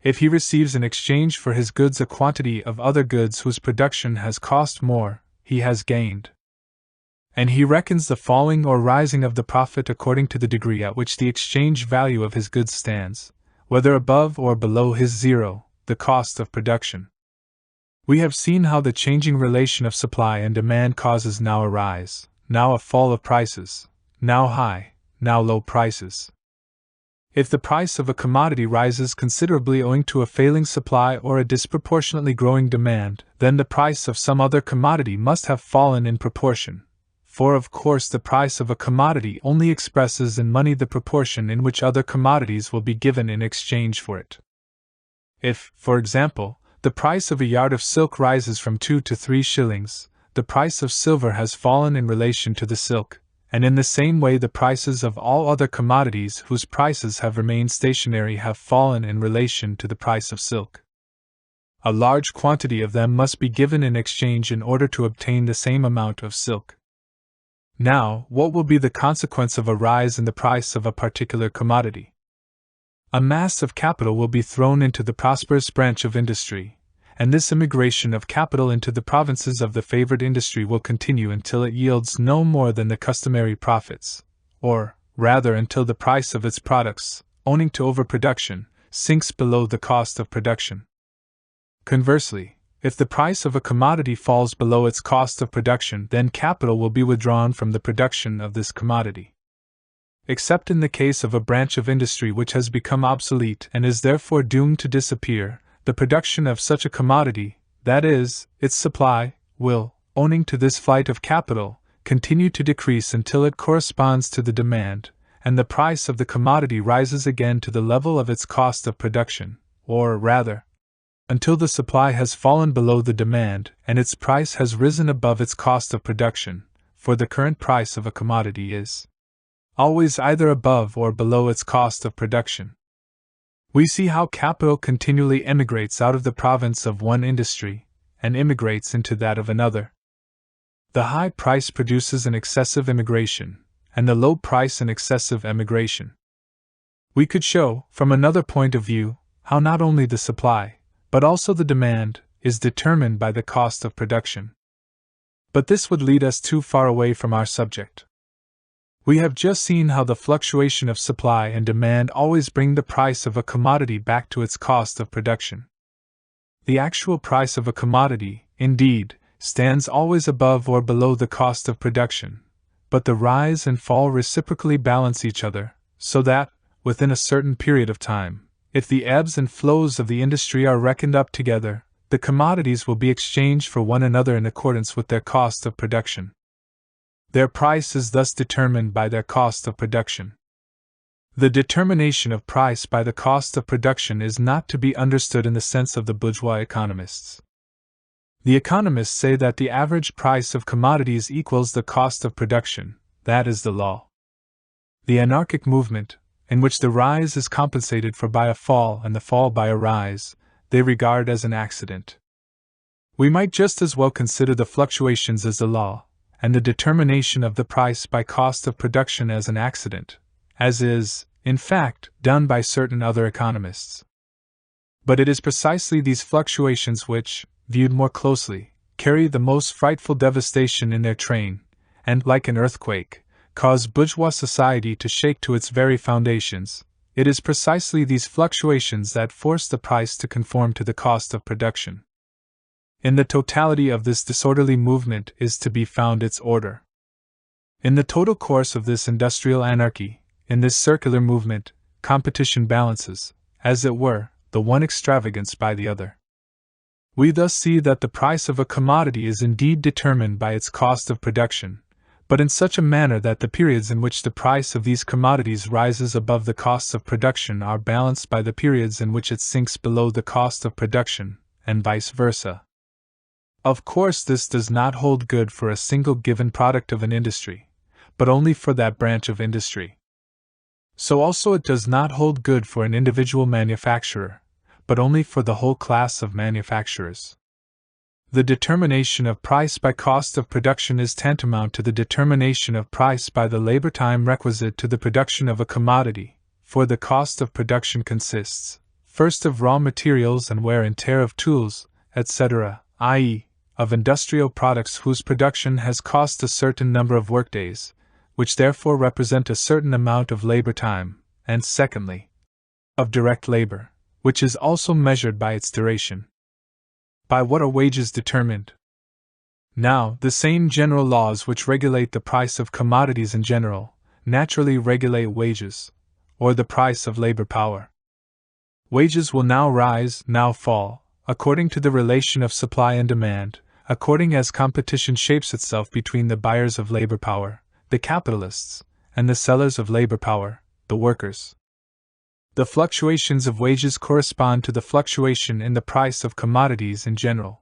If he receives in exchange for his goods a quantity of other goods whose production has cost more, he has gained. And he reckons the falling or rising of the profit according to the degree at which the exchange value of his goods stands, whether above or below his zero, the cost of production. We have seen how the changing relation of supply and demand causes now a rise, now a fall of prices, now high, now low prices. If the price of a commodity rises considerably owing to a failing supply or a disproportionately growing demand, then the price of some other commodity must have fallen in proportion. For of course the price of a commodity only expresses in money the proportion in which other commodities will be given in exchange for it. If, for example, the price of a yard of silk rises from 2 to 3 shillings, the price of silver has fallen in relation to the silk, and in the same way the prices of all other commodities whose prices have remained stationary have fallen in relation to the price of silk. A large quantity of them must be given in exchange in order to obtain the same amount of silk. Now, what will be the consequence of a rise in the price of a particular commodity? A mass of capital will be thrown into the prosperous branch of industry, and this immigration of capital into the provinces of the favored industry will continue until it yields no more than the customary profits, or, rather, until the price of its products, owing to overproduction, sinks below the cost of production. Conversely, if the price of a commodity falls below its cost of production, then capital will be withdrawn from the production of this commodity. Except in the case of a branch of industry which has become obsolete and is therefore doomed to disappear, the production of such a commodity, that is, its supply, will, owing to this flight of capital, continue to decrease until it corresponds to the demand, and the price of the commodity rises again to the level of its cost of production, or rather, until the supply has fallen below the demand and its price has risen above its cost of production, for the current price of a commodity is always either above or below its cost of production. We see how capital continually emigrates out of the province of one industry and immigrates into that of another. The high price produces an excessive immigration, and the low price an excessive emigration. We could show, from another point of view, how not only the supply, but also the demand, is determined by the cost of production. But this would lead us too far away from our subject. We have just seen how the fluctuation of supply and demand always bring the price of a commodity back to its cost of production. The actual price of a commodity, indeed, stands always above or below the cost of production, but the rise and fall reciprocally balance each other, so that, within a certain period of time, if the ebbs and flows of the industry are reckoned up together, the commodities will be exchanged for one another in accordance with their cost of production. Their price is thus determined by their cost of production. The determination of price by the cost of production is not to be understood in the sense of the bourgeois economists. The economists say that the average price of commodities equals the cost of production, that is the law. The anarchic movement, in which the rise is compensated for by a fall and the fall by a rise, they regard as an accident. We might just as well consider the fluctuations as the law, and the determination of the price by cost of production as an accident, as is, in fact, done by certain other economists. But it is precisely these fluctuations which, viewed more closely, carry the most frightful devastation in their train, and, like an earthquake, cause bourgeois society to shake to its very foundations. It is precisely these fluctuations that force the price to conform to the cost of production. In the totality of this disorderly movement is to be found its order. In the total course of this industrial anarchy, in this circular movement, competition balances, as it were, the one extravagance by the other. We thus see that the price of a commodity is indeed determined by its cost of production, but in such a manner that the periods in which the price of these commodities rises above the costs of production are balanced by the periods in which it sinks below the cost of production, and vice versa. Of course, this does not hold good for a single given product of an industry, but only for that branch of industry. So also it does not hold good for an individual manufacturer, but only for the whole class of manufacturers. The determination of price by cost of production is tantamount to the determination of price by the labor time requisite to the production of a commodity, for the cost of production consists, first of raw materials and wear and tear of tools, etc., i.e., of industrial products whose production has cost a certain number of workdays, which therefore represent a certain amount of labor time, and secondly, of direct labor, which is also measured by its duration. By what are wages determined? Now, the same general laws which regulate the price of commodities in general, naturally regulate wages, or the price of labor power. Wages will now rise, now fall, according to the relation of supply and demand, according as competition shapes itself between the buyers of labor power, the capitalists, and the sellers of labor power, the workers. The fluctuations of wages correspond to the fluctuation in the price of commodities in general.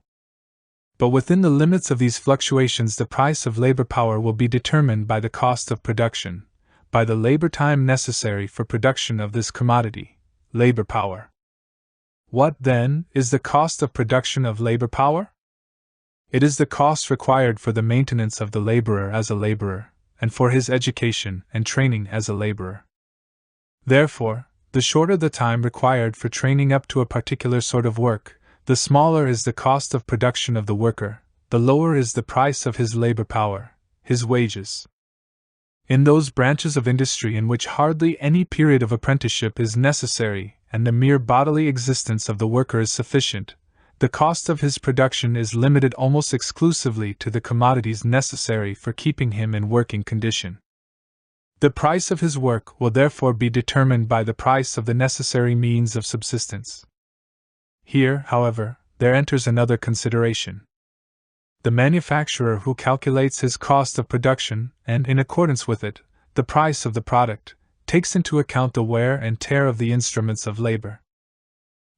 But within the limits of these fluctuations, the price of labor power will be determined by the cost of production, by the labor time necessary for production of this commodity, labor power. What, then, is the cost of production of labor power? It is the cost required for the maintenance of the laborer as a laborer, and for his education and training as a laborer. Therefore, the shorter the time required for training up to a particular sort of work, the smaller is the cost of production of the worker, the lower is the price of his labor power, his wages. In those branches of industry in which hardly any period of apprenticeship is necessary and the mere bodily existence of the worker is sufficient, the cost of his production is limited almost exclusively to the commodities necessary for keeping him in working condition. The price of his work will therefore be determined by the price of the necessary means of subsistence. Here, however, there enters another consideration. The manufacturer who calculates his cost of production, and in accordance with it, the price of the product, takes into account the wear and tear of the instruments of labor.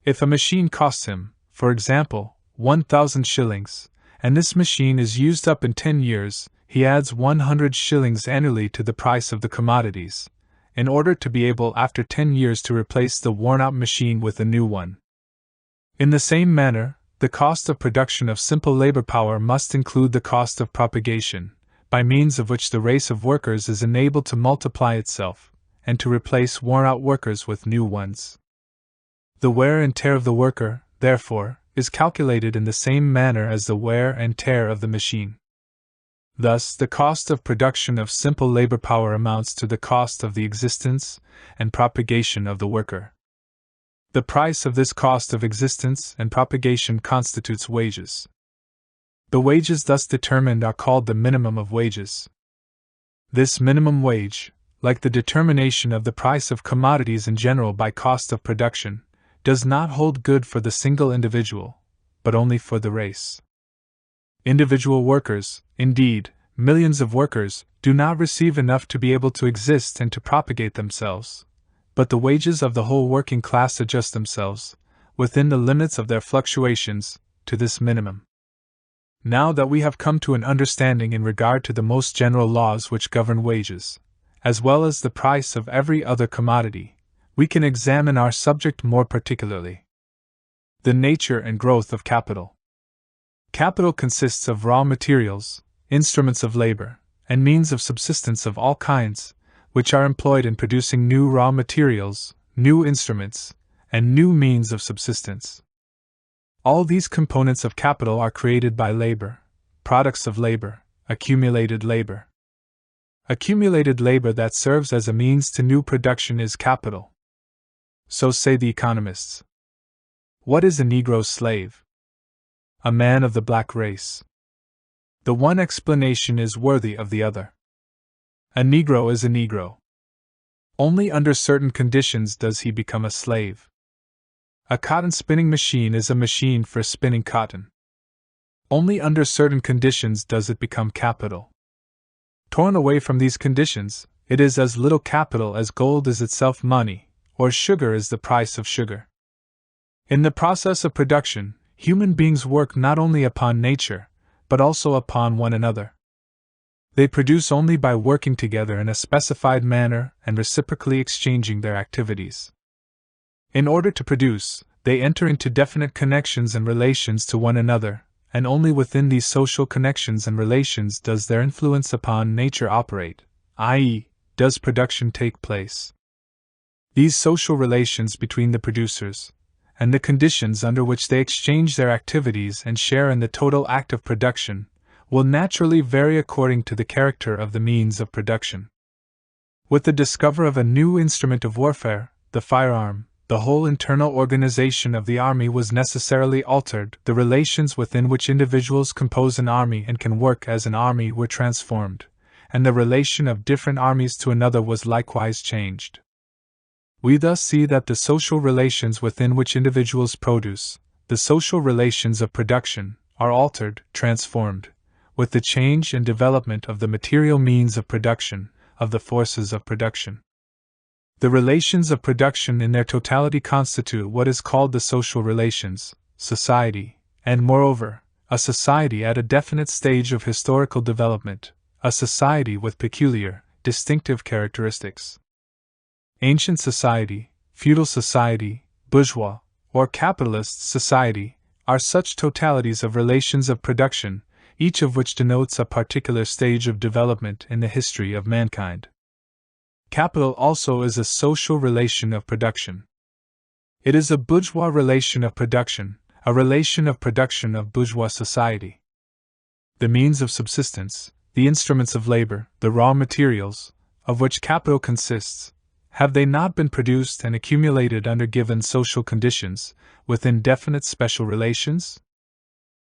If a machine costs him, for example, 1,000 shillings, and this machine is used up in 10 years, he adds 100 shillings annually to the price of the commodities, in order to be able after 10 years to replace the worn-out machine with a new one. In the same manner, the cost of production of simple labor power must include the cost of propagation, by means of which the race of workers is enabled to multiply itself, and to replace worn-out workers with new ones. The wear and tear of the worker, therefore, is calculated in the same manner as the wear and tear of the machine. Thus, the cost of production of simple labor power amounts to the cost of the existence and propagation of the worker. The price of this cost of existence and propagation constitutes wages. The wages thus determined are called the minimum of wages. This minimum wage, like the determination of the price of commodities in general by cost of production, does not hold good for the single individual, but only for the race. Individual workers, indeed, millions of workers, do not receive enough to be able to exist and to propagate themselves, but the wages of the whole working class adjust themselves, within the limits of their fluctuations, to this minimum. Now that we have come to an understanding in regard to the most general laws which govern wages, as well as the price of every other commodity, we can examine our subject more particularly. The nature and growth of capital. Capital consists of raw materials, instruments of labor, and means of subsistence of all kinds, which are employed in producing new raw materials, new instruments, and new means of subsistence. All these components of capital are created by labor, products of labor, accumulated labor. Accumulated labor that serves as a means to new production is capital. So say the economists. What is a Negro slave? A man of the black race. The one explanation is worthy of the other. A Negro is a Negro. Only under certain conditions does he become a slave. A cotton spinning machine is a machine for spinning cotton. Only under certain conditions does it become capital. Torn away from these conditions, it is as little capital as gold is itself money, or sugar is the price of sugar. In the process of production, human beings work not only upon nature, but also upon one another. They produce only by working together in a specified manner and reciprocally exchanging their activities. In order to produce, they enter into definite connections and relations to one another, and only within these social connections and relations does their influence upon nature operate, i.e., does production take place. These social relations between the producers, and the conditions under which they exchange their activities and share in the total act of production, will naturally vary according to the character of the means of production. With the discovery of a new instrument of warfare, the firearm, the whole internal organization of the army was necessarily altered, the relations within which individuals compose an army and can work as an army were transformed, and the relation of different armies to another was likewise changed. We thus see that the social relations within which individuals produce, the social relations of production, are altered, transformed, with the change and development of the material means of production, of the forces of production. The relations of production in their totality constitute what is called the social relations, society, and moreover, a society at a definite stage of historical development, a society with peculiar, distinctive characteristics. Ancient society, feudal society, bourgeois, or capitalist society, are such totalities of relations of production, each of which denotes a particular stage of development in the history of mankind. Capital also is a social relation of production. It is a bourgeois relation of production, a relation of production of bourgeois society. The means of subsistence, the instruments of labor, the raw materials, of which capital consists, have they not been produced and accumulated under given social conditions, within definite special relations?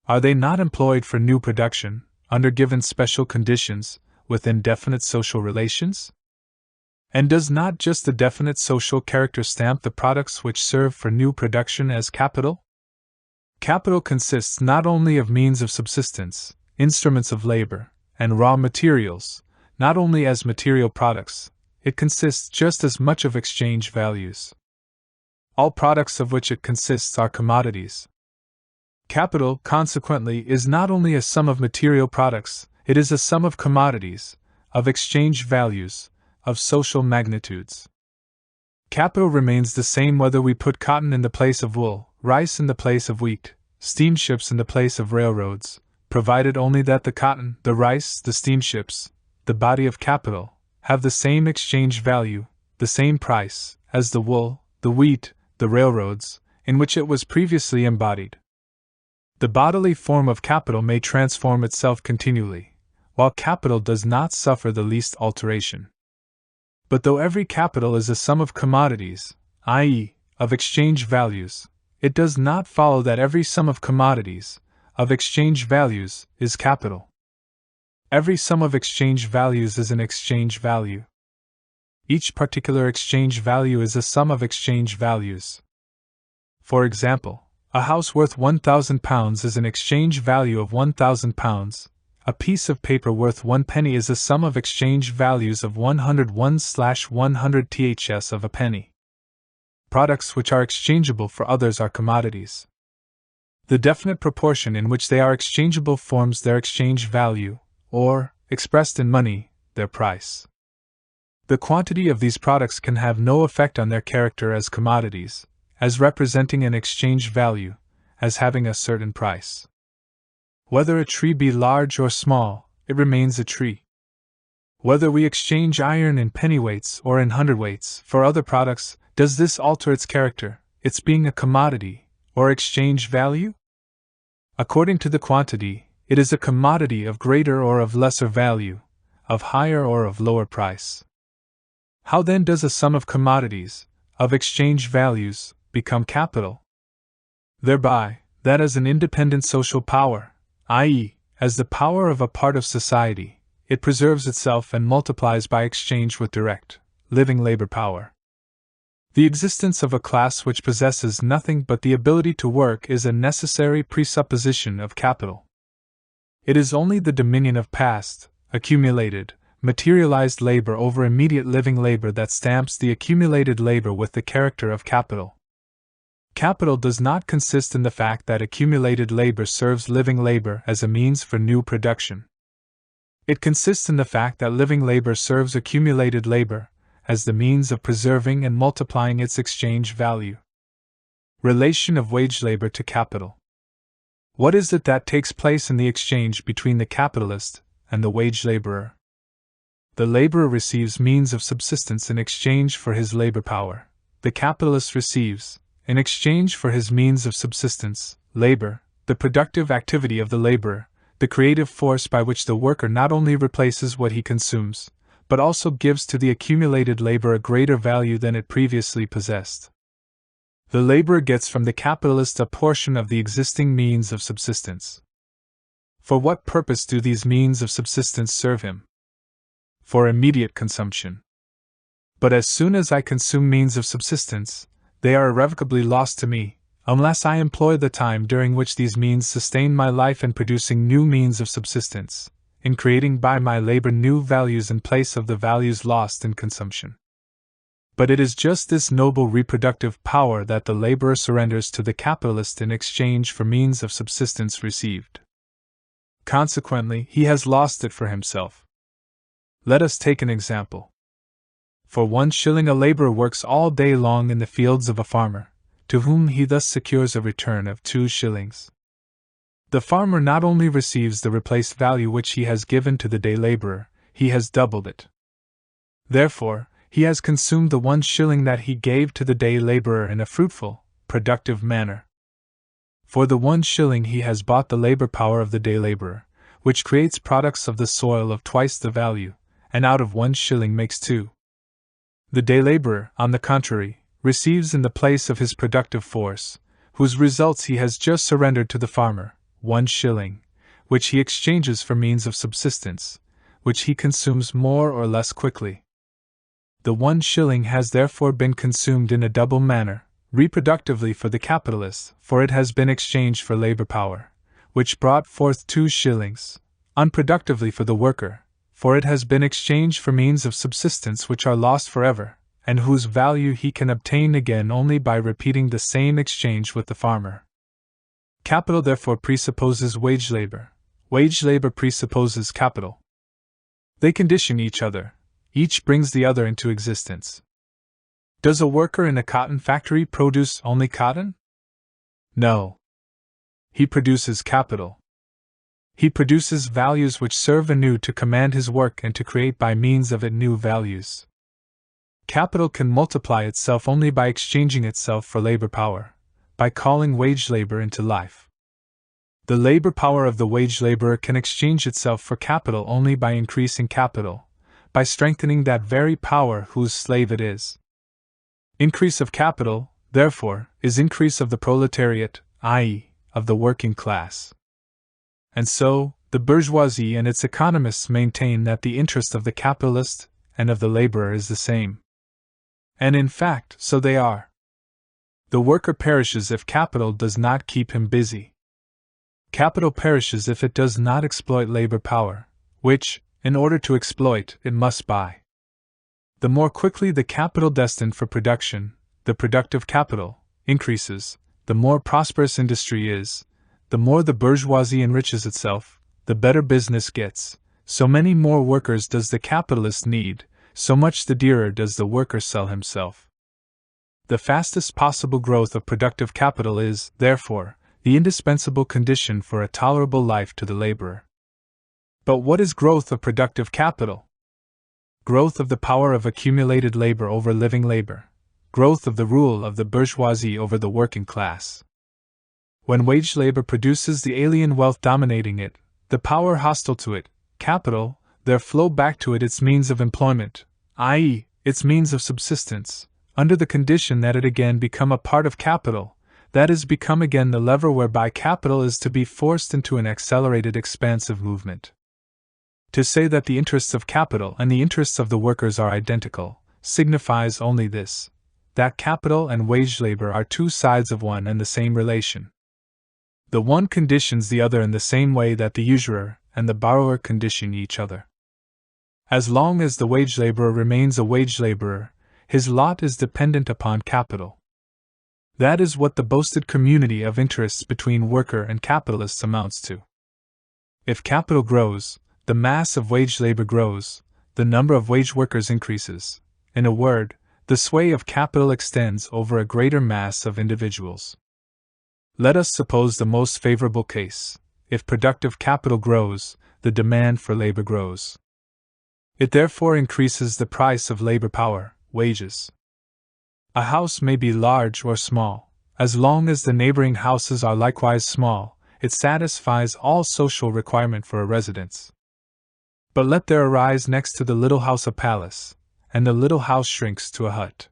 Are they not employed for new production, under given special conditions, within definite social relations? And does not just the definite social character stamp the products which serve for new production as capital? Capital consists not only of means of subsistence, instruments of labor, and raw materials, not only as material products, it consists just as much of exchange values. All products of which it consists are commodities. Capital, consequently, is not only a sum of material products, it is a sum of commodities, of exchange values, of social magnitudes. Capital remains the same whether we put cotton in the place of wool, rice in the place of wheat, steamships in the place of railroads, provided only that the cotton, the rice, the steamships, the body of capital, have the same exchange value, the same price, as the wool, the wheat, the railroads, in which it was previously embodied. The bodily form of capital may transform itself continually, while capital does not suffer the least alteration. But though every capital is a sum of commodities, i.e., of exchange values, it does not follow that every sum of commodities, of exchange values, is capital. Every sum of exchange values is an exchange value. Each particular exchange value is a sum of exchange values. For example, a house worth £1,000 is an exchange value of £1,000. A piece of paper worth 1 penny is a sum of exchange values of 101/100 ths of a penny. Products which are exchangeable for others are commodities. The definite proportion in which they are exchangeable forms their exchange value, or, expressed in money, their price. The quantity of these products can have no effect on their character as commodities, as representing an exchange value, as having a certain price. Whether a tree be large or small, it remains a tree. Whether we exchange iron in pennyweights or in hundredweights for other products, does this alter its character, its being a commodity, or exchange value? According to the quantity, it is a commodity of greater or of lesser value, of higher or of lower price. How then does a sum of commodities, of exchange values, become capital? Thereby, that as an independent social power, i.e., as the power of a part of society, it preserves itself and multiplies by exchange with direct, living labor power. The existence of a class which possesses nothing but the ability to work is a necessary presupposition of capital. It is only the dominion of past, accumulated, materialized labor over immediate living labor that stamps the accumulated labor with the character of capital. Capital does not consist in the fact that accumulated labor serves living labor as a means for new production. It consists in the fact that living labor serves accumulated labor as the means of preserving and multiplying its exchange value. Relation of wage labor to capital. What is it that takes place in the exchange between the capitalist and the wage laborer? The laborer receives means of subsistence in exchange for his labor power. The capitalist receives, in exchange for his means of subsistence, labor, the productive activity of the laborer, the creative force by which the worker not only replaces what he consumes, but also gives to the accumulated labor a greater value than it previously possessed. The laborer gets from the capitalist a portion of the existing means of subsistence. For what purpose do these means of subsistence serve him? For immediate consumption. But as soon as I consume means of subsistence, they are irrevocably lost to me, unless I employ the time during which these means sustain my life in producing new means of subsistence, in creating by my labor new values in place of the values lost in consumption. But it is just this noble reproductive power that the laborer surrenders to the capitalist in exchange for means of subsistence received. Consequently, he has lost it for himself. Let us take an example. For 1 shilling a laborer works all day long in the fields of a farmer, to whom he thus secures a return of 2 shillings. The farmer not only receives the replaced value which he has given to the day laborer, he has doubled it. Therefore, he has consumed the 1 shilling that he gave to the day laborer in a fruitful, productive manner. For the 1 shilling he has bought the labor power of the day laborer, which creates products of the soil of twice the value, and out of 1 shilling makes 2. The day laborer, on the contrary, receives in the place of his productive force, whose results he has just surrendered to the farmer, 1 shilling, which he exchanges for means of subsistence, which he consumes more or less quickly. The 1 shilling has therefore been consumed in a double manner, reproductively for the capitalist, for it has been exchanged for labor power, which brought forth 2 shillings, unproductively for the worker, for it has been exchanged for means of subsistence which are lost forever, and whose value he can obtain again only by repeating the same exchange with the farmer. Capital therefore presupposes wage labor presupposes capital. They condition each other. Each brings the other into existence. Does a worker in a cotton factory produce only cotton? No. He produces capital. He produces values which serve anew to command his work and to create by means of it new values. Capital can multiply itself only by exchanging itself for labor power, by calling wage labor into life. The labor power of the wage laborer can exchange itself for capital only by increasing capital, by strengthening that very power whose slave it is. Increase of capital, therefore, is increase of the proletariat, i.e., of the working class. And so, the bourgeoisie and its economists maintain that the interest of the capitalist and of the laborer is the same. And in fact, so they are. The worker perishes if capital does not keep him busy. Capital perishes if it does not exploit labor power, which, in order to exploit, it must buy. The more quickly the capital destined for production, the productive capital, increases, the more prosperous industry is, the more the bourgeoisie enriches itself, the better business gets, so many more workers does the capitalist need, so much the dearer does the worker sell himself. The fastest possible growth of productive capital is, therefore, the indispensable condition for a tolerable life to the laborer. But what is growth of productive capital? Growth of the power of accumulated labor over living labor, growth of the rule of the bourgeoisie over the working class. When wage labor produces the alien wealth dominating it, the power hostile to it, capital, there flow back to it its means of employment, i.e., its means of subsistence, under the condition that it again become a part of capital, that is, become again the lever whereby capital is to be forced into an accelerated expansive movement. To say that the interests of capital and the interests of the workers are identical, signifies only this, that capital and wage labor are 2 sides of one and the same relation. The one conditions the other in the same way that the usurer and the borrower condition each other. As long as the wage laborer remains a wage laborer, his lot is dependent upon capital. That is what the boasted community of interests between worker and capitalists amounts to. If capital grows, the mass of wage labor grows, the number of wage workers increases. In a word, the sway of capital extends over a greater mass of individuals. Let us suppose the most favorable case. If productive capital grows, the demand for labor grows. It therefore increases the price of labor power, wages. A house may be large or small. As long as the neighboring houses are likewise small, it satisfies all social requirement for a residence. But let there arise next to the little house a palace, and the little house shrinks to a hut.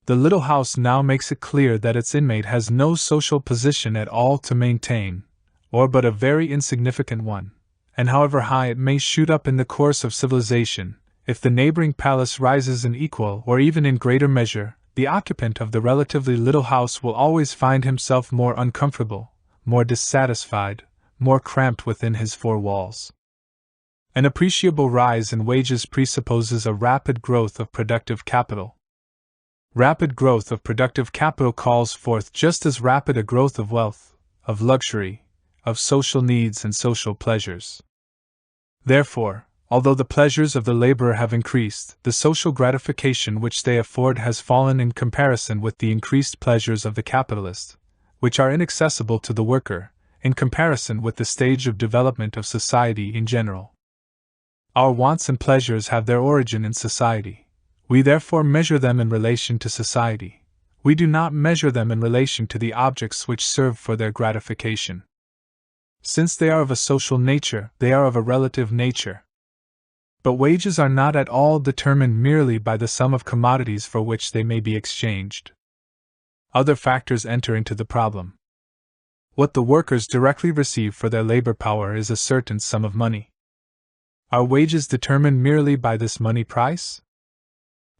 The little house now makes it clear that its inmate has no social position at all to maintain, or but a very insignificant one, and however high it may shoot up in the course of civilization, if the neighboring palace rises in equal or even in greater measure, the occupant of the relatively little house will always find himself more uncomfortable, more dissatisfied, more cramped within his four walls. An appreciable rise in wages presupposes a rapid growth of productive capital. Rapid growth of productive capital calls forth just as rapid a growth of wealth, of luxury, of social needs and social pleasures. Therefore, although the pleasures of the laborer have increased, the social gratification which they afford has fallen in comparison with the increased pleasures of the capitalist, which are inaccessible to the worker, in comparison with the stage of development of society in general. Our wants and pleasures have their origin in society. We therefore measure them in relation to society. We do not measure them in relation to the objects which serve for their gratification. Since they are of a social nature, they are of a relative nature. But wages are not at all determined merely by the sum of commodities for which they may be exchanged. Other factors enter into the problem. What the workers directly receive for their labor power is a certain sum of money. Are wages determined merely by this money price?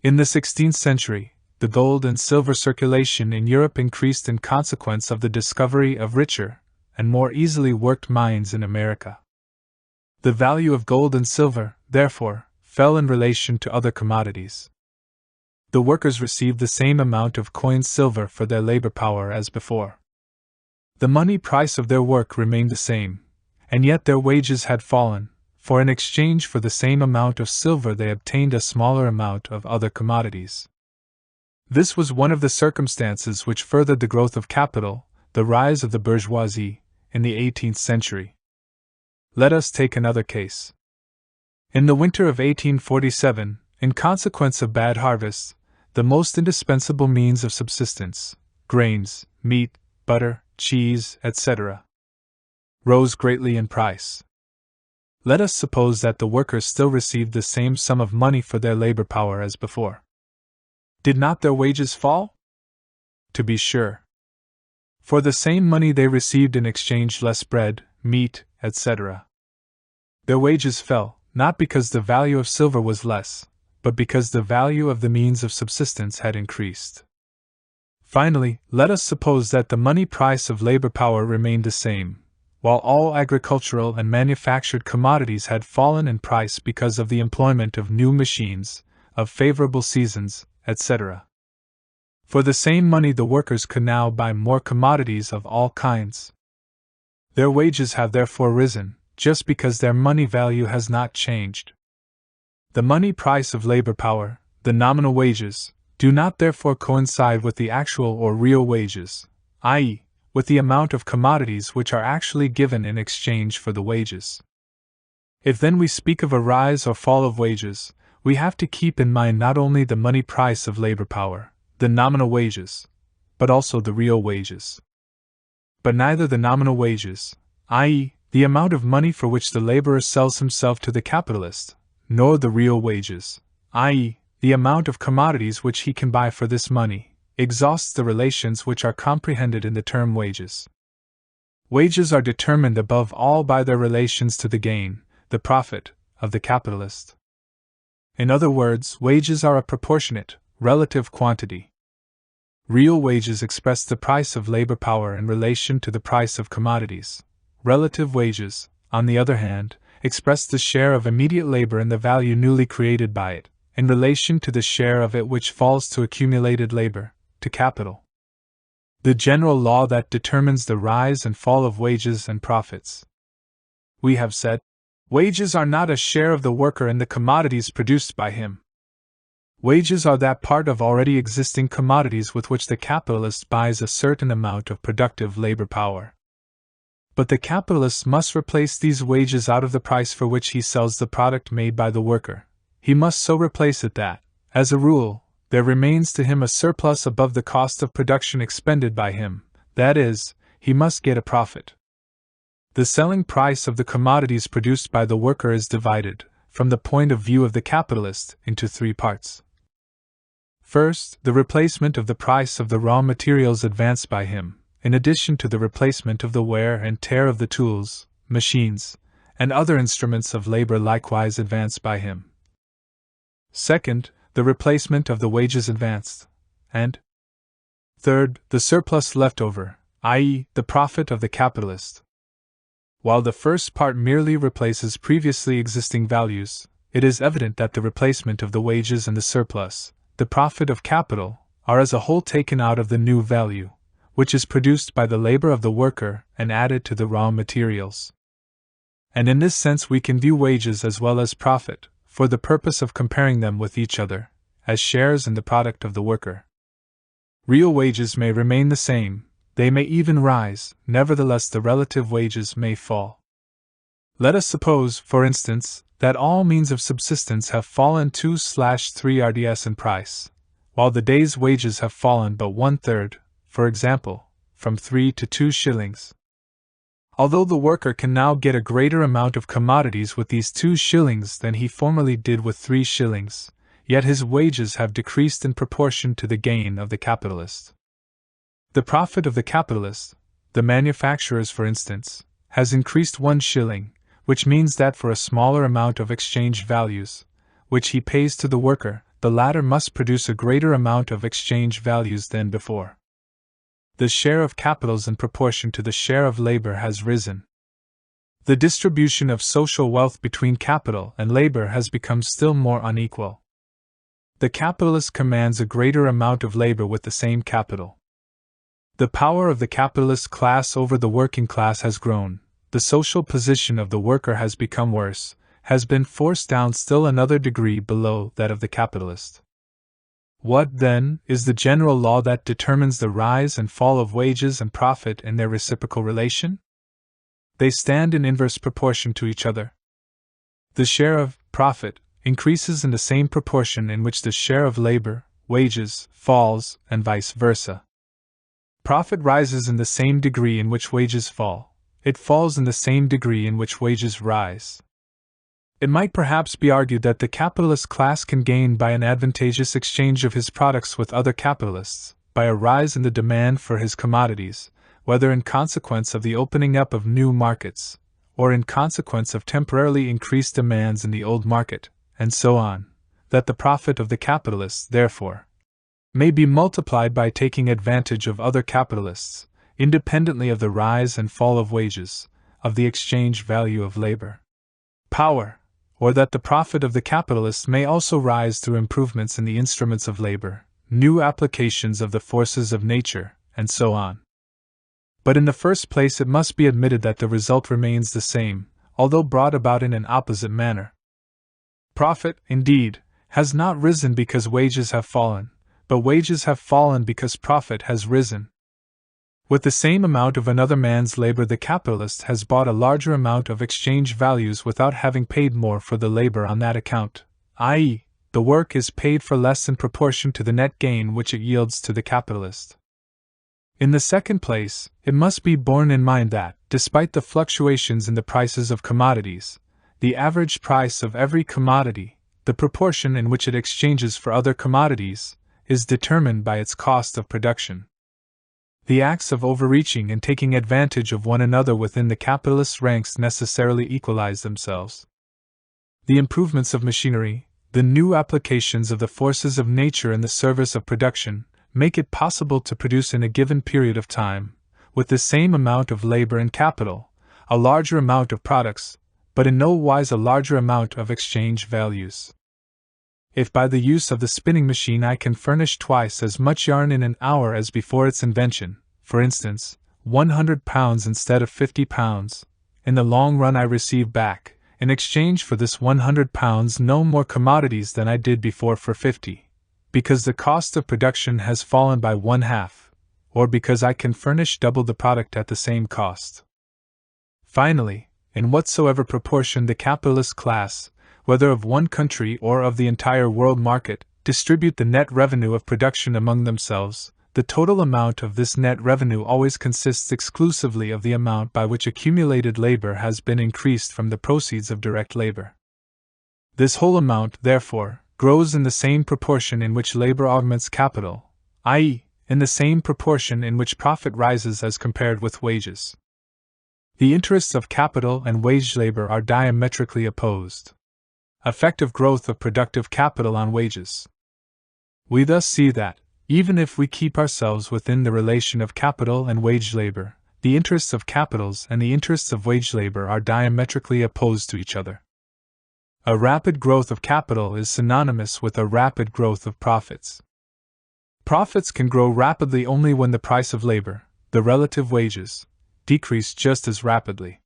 In the 16th century, the gold and silver circulation in Europe increased in consequence of the discovery of richer and more easily worked mines in America. The value of gold and silver, therefore, fell in relation to other commodities. The workers received the same amount of coined silver for their labor power as before. The money price of their work remained the same, and yet their wages had fallen, for in exchange for the same amount of silver they obtained a smaller amount of other commodities. This was one of the circumstances which furthered the growth of capital, the rise of the bourgeoisie, in the 18th century. Let us take another case. In the winter of 1847, in consequence of bad harvests, the most indispensable means of subsistence, grains, meat, butter, cheese, etc., rose greatly in price. Let us suppose that the workers still received the same sum of money for their labor power as before. Did not their wages fall? To be sure. For the same money they received in exchange less bread, meat, etc. Their wages fell, not because the value of silver was less, but because the value of the means of subsistence had increased. Finally, let us suppose that the money price of labor power remained the same, while all agricultural and manufactured commodities had fallen in price because of the employment of new machines, of favorable seasons, etc. For the same money the workers could now buy more commodities of all kinds. Their wages have therefore risen, just because their money value has not changed. The money price of labor power, the nominal wages, do not therefore coincide with the actual or real wages, i.e., with the amount of commodities which are actually given in exchange for the wages. If then we speak of a rise or fall of wages, we have to keep in mind not only the money price of labor power, the nominal wages, but also the real wages. But neither the nominal wages, i.e., the amount of money for which the laborer sells himself to the capitalist, nor the real wages, i.e., the amount of commodities which he can buy for this money, exhausts the relations which are comprehended in the term wages. Wages are determined above all by their relations to the gain, the profit, of the capitalist. In other words, wages are a proportionate, relative quantity. Real wages express the price of labor power in relation to the price of commodities. Relative wages, on the other hand, express the share of immediate labor in the value newly created by it, in relation to the share of it which falls to accumulated labor, to capital. The general law that determines the rise and fall of wages and profits. We have said, wages are not a share of the worker in the commodities produced by him. Wages are that part of already existing commodities with which the capitalist buys a certain amount of productive labor power. But the capitalist must replace these wages out of the price for which he sells the product made by the worker. He must so replace it that, as a rule, there remains to him a surplus above the cost of production expended by him, that is, he must get a profit. The selling price of the commodities produced by the worker is divided, from the point of view of the capitalist, into three parts. First, the replacement of the price of the raw materials advanced by him, in addition to the replacement of the wear and tear of the tools, machines, and other instruments of labor likewise advanced by him. Second, the replacement of the wages advanced, and third, the surplus left over, i.e., the profit of the capitalist. While the first part merely replaces previously existing values, it is evident that the replacement of the wages and the surplus, the profit of capital, are as a whole taken out of the new value, which is produced by the labor of the worker and added to the raw materials. And in this sense we can view wages as well as profit, for the purpose of comparing them with each other, as shares in the product of the worker. Real wages may remain the same, they may even rise, nevertheless the relative wages may fall. Let us suppose, for instance, that all means of subsistence have fallen 2/3 RDS in price, while the day's wages have fallen but 1/3, for example, from 3 to 2 shillings. Although the worker can now get a greater amount of commodities with these 2 shillings than he formerly did with 3 shillings, yet his wages have decreased in proportion to the gain of the capitalist. The profit of the capitalist, the manufacturers for instance, has increased 1 shilling, which means that for a smaller amount of exchange values, which he pays to the worker, the latter must produce a greater amount of exchange values than before. The share of capitals in proportion to the share of labor has risen. The distribution of social wealth between capital and labor has become still more unequal. The capitalist commands a greater amount of labor with the same capital. The power of the capitalist class over the working class has grown, the social position of the worker has become worse, has been forced down still another degree below that of the capitalist. What, then, is the general law that determines the rise and fall of wages and profit in their reciprocal relation? They stand in inverse proportion to each other. The share of profit increases in the same proportion in which the share of labor, wages, falls, and vice versa. Profit rises in the same degree in which wages fall, it falls in the same degree in which wages rise. It might perhaps be argued that the capitalist class can gain by an advantageous exchange of his products with other capitalists, by a rise in the demand for his commodities, whether in consequence of the opening up of new markets, or in consequence of temporarily increased demands in the old market, and so on, that the profit of the capitalists, therefore, may be multiplied by taking advantage of other capitalists, independently of the rise and fall of wages, of the exchange value of labor power, or that the profit of the capitalists may also rise through improvements in the instruments of labor, new applications of the forces of nature, and so on. But in the first place it must be admitted that the result remains the same, although brought about in an opposite manner. Profit, indeed, has not risen because wages have fallen, but wages have fallen because profit has risen. With the same amount of another man's labor, the capitalist has bought a larger amount of exchange values without having paid more for the labor on that account, i.e., the work is paid for less in proportion to the net gain which it yields to the capitalist. In the second place, it must be borne in mind that, despite the fluctuations in the prices of commodities, the average price of every commodity, the proportion in which it exchanges for other commodities, is determined by its cost of production. The acts of overreaching and taking advantage of one another within the capitalist ranks necessarily equalize themselves. The improvements of machinery, the new applications of the forces of nature in the service of production, make it possible to produce in a given period of time, with the same amount of labor and capital, a larger amount of products, but in no wise a larger amount of exchange values. If by the use of the spinning machine I can furnish twice as much yarn in an hour as before its invention, for instance, 100 pounds instead of 50 pounds, in the long run I receive back, in exchange for this 100 pounds, no more commodities than I did before for 50, because the cost of production has fallen by 1/2, or because I can furnish double the product at the same cost. Finally, in whatsoever proportion the capitalist class, whether of one country or of the entire world market, distribute the net revenue of production among themselves, the total amount of this net revenue always consists exclusively of the amount by which accumulated labor has been increased from the proceeds of direct labor. This whole amount, therefore, grows in the same proportion in which labor augments capital, i.e., in the same proportion in which profit rises as compared with wages. The interests of capital and wage labor are diametrically opposed. Effective growth of productive capital on wages. We thus see that, even if we keep ourselves within the relation of capital and wage labor, the interests of capitals and the interests of wage labor are diametrically opposed to each other. A rapid growth of capital is synonymous with a rapid growth of profits. Profits can grow rapidly only when the price of labor, the relative wages, decrease just as rapidly.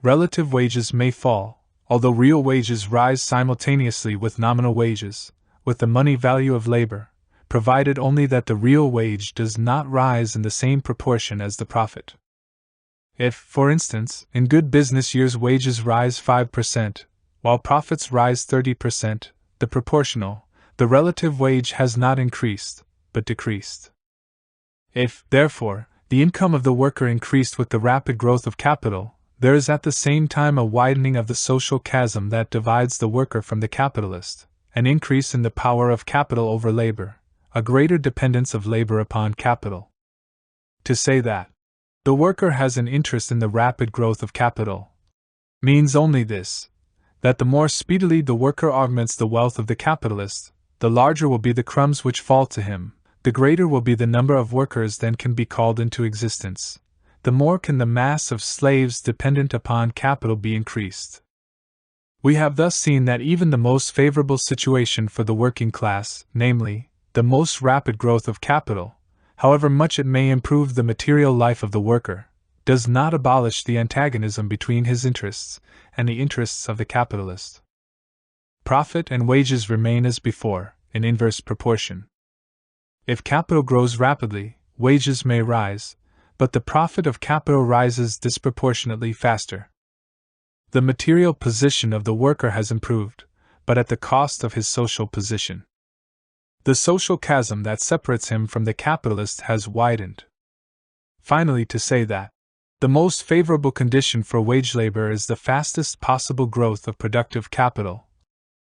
Relative wages may fall, although real wages rise simultaneously with nominal wages, with the money value of labor, provided only that the real wage does not rise in the same proportion as the profit. If, for instance, in good business years wages rise 5%, while profits rise 30%, the relative wage has not increased, but decreased. If, therefore, the income of the worker increased with the rapid growth of capital, there is at the same time a widening of the social chasm that divides the worker from the capitalist, an increase in the power of capital over labor, a greater dependence of labor upon capital. To say that the worker has an interest in the rapid growth of capital means only this: that the more speedily the worker augments the wealth of the capitalist, the larger will be the crumbs which fall to him, the greater will be the number of workers that can be called into existence, the more can the mass of slaves dependent upon capital be increased. We have thus seen that even the most favorable situation for the working class, namely, the most rapid growth of capital, however much it may improve the material life of the worker, does not abolish the antagonism between his interests and the interests of the capitalist. Profit and wages remain as before, in inverse proportion. If capital grows rapidly, wages may rise, but the profit of capital rises disproportionately faster. The material position of the worker has improved, but at the cost of his social position. The social chasm that separates him from the capitalist has widened. Finally, to say that the most favorable condition for wage labor is the fastest possible growth of productive capital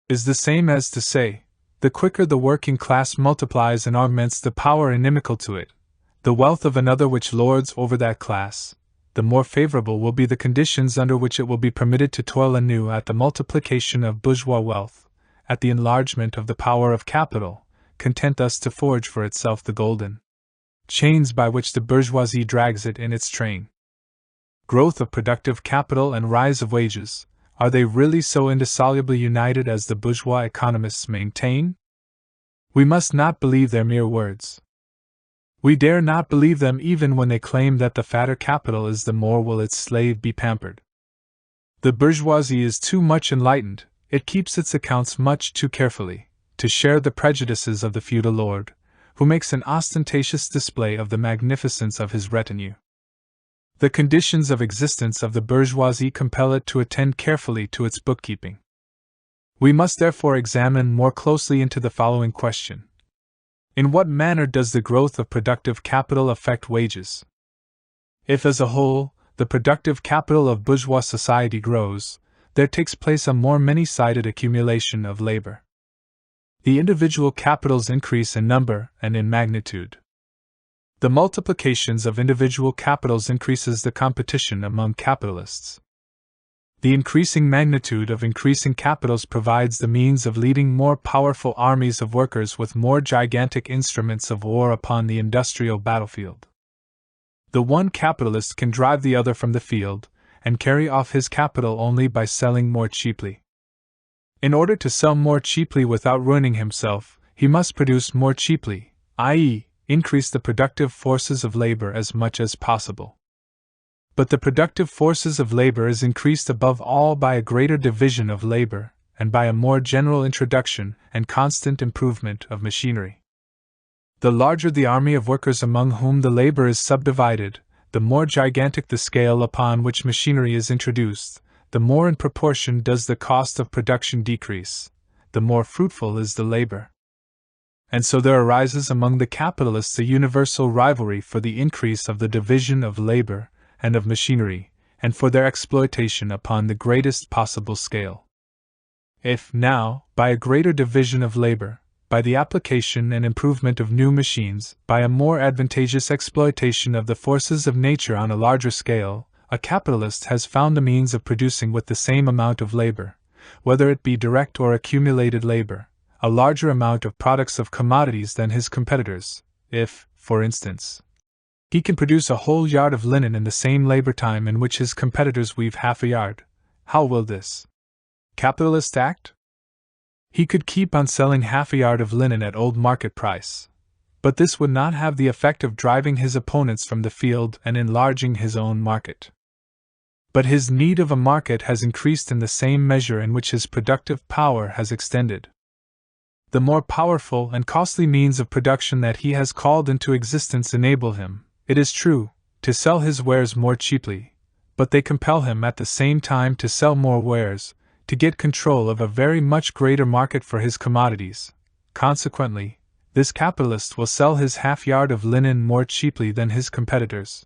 is the same as to say, the quicker the working class multiplies and augments the power inimical to it, the wealth of another which lords over that class, the more favorable will be the conditions under which it will be permitted to toil anew at the multiplication of bourgeois wealth, at the enlargement of the power of capital, content thus to forge for itself the golden chains by which the bourgeoisie drags it in its train. Growth of productive capital and rise of wages, are they really so indissolubly united as the bourgeois economists maintain? We must not believe their mere words. We dare not believe them even when they claim that the fatter capital is the more will its slave be pampered. The bourgeoisie is too much enlightened, it keeps its accounts much too carefully, to share the prejudices of the feudal lord, who makes an ostentatious display of the magnificence of his retinue. The conditions of existence of the bourgeoisie compel it to attend carefully to its bookkeeping. We must therefore examine more closely into the following question: in what manner does the growth of productive capital affect wages? If as a whole, the productive capital of bourgeois society grows, there takes place a more many-sided accumulation of labor. The individual capitals increase in number and in magnitude. The multiplications of individual capitals increases the competition among capitalists. The increasing magnitude of increasing capitals provides the means of leading more powerful armies of workers with more gigantic instruments of war upon the industrial battlefield. The one capitalist can drive the other from the field, and carry off his capital only by selling more cheaply. In order to sell more cheaply without ruining himself, he must produce more cheaply, i.e., increase the productive forces of labor as much as possible. But the productive forces of labor is increased above all by a greater division of labor, and by a more general introduction and constant improvement of machinery. The larger the army of workers among whom the labor is subdivided, the more gigantic the scale upon which machinery is introduced, the more in proportion does the cost of production decrease, the more fruitful is the labor. And so there arises among the capitalists a universal rivalry for the increase of the division of labor and of machinery, and for their exploitation upon the greatest possible scale. If, now, by a greater division of labor, by the application and improvement of new machines, by a more advantageous exploitation of the forces of nature on a larger scale, a capitalist has found a means of producing with the same amount of labor, whether it be direct or accumulated labor, a larger amount of products of commodities than his competitors. If, for instance, he can produce a whole yard of linen in the same labor time in which his competitors weave half a yard, how will this capitalist act? He could keep on selling half a yard of linen at old market price, but this would not have the effect of driving his opponents from the field and enlarging his own market. But his need of a market has increased in the same measure in which his productive power has extended. The more powerful and costly means of production that he has called into existence enable him, it is true, to sell his wares more cheaply, but they compel him at the same time to sell more wares, to get control of a very much greater market for his commodities. Consequently, this capitalist will sell his half yard of linen more cheaply than his competitors.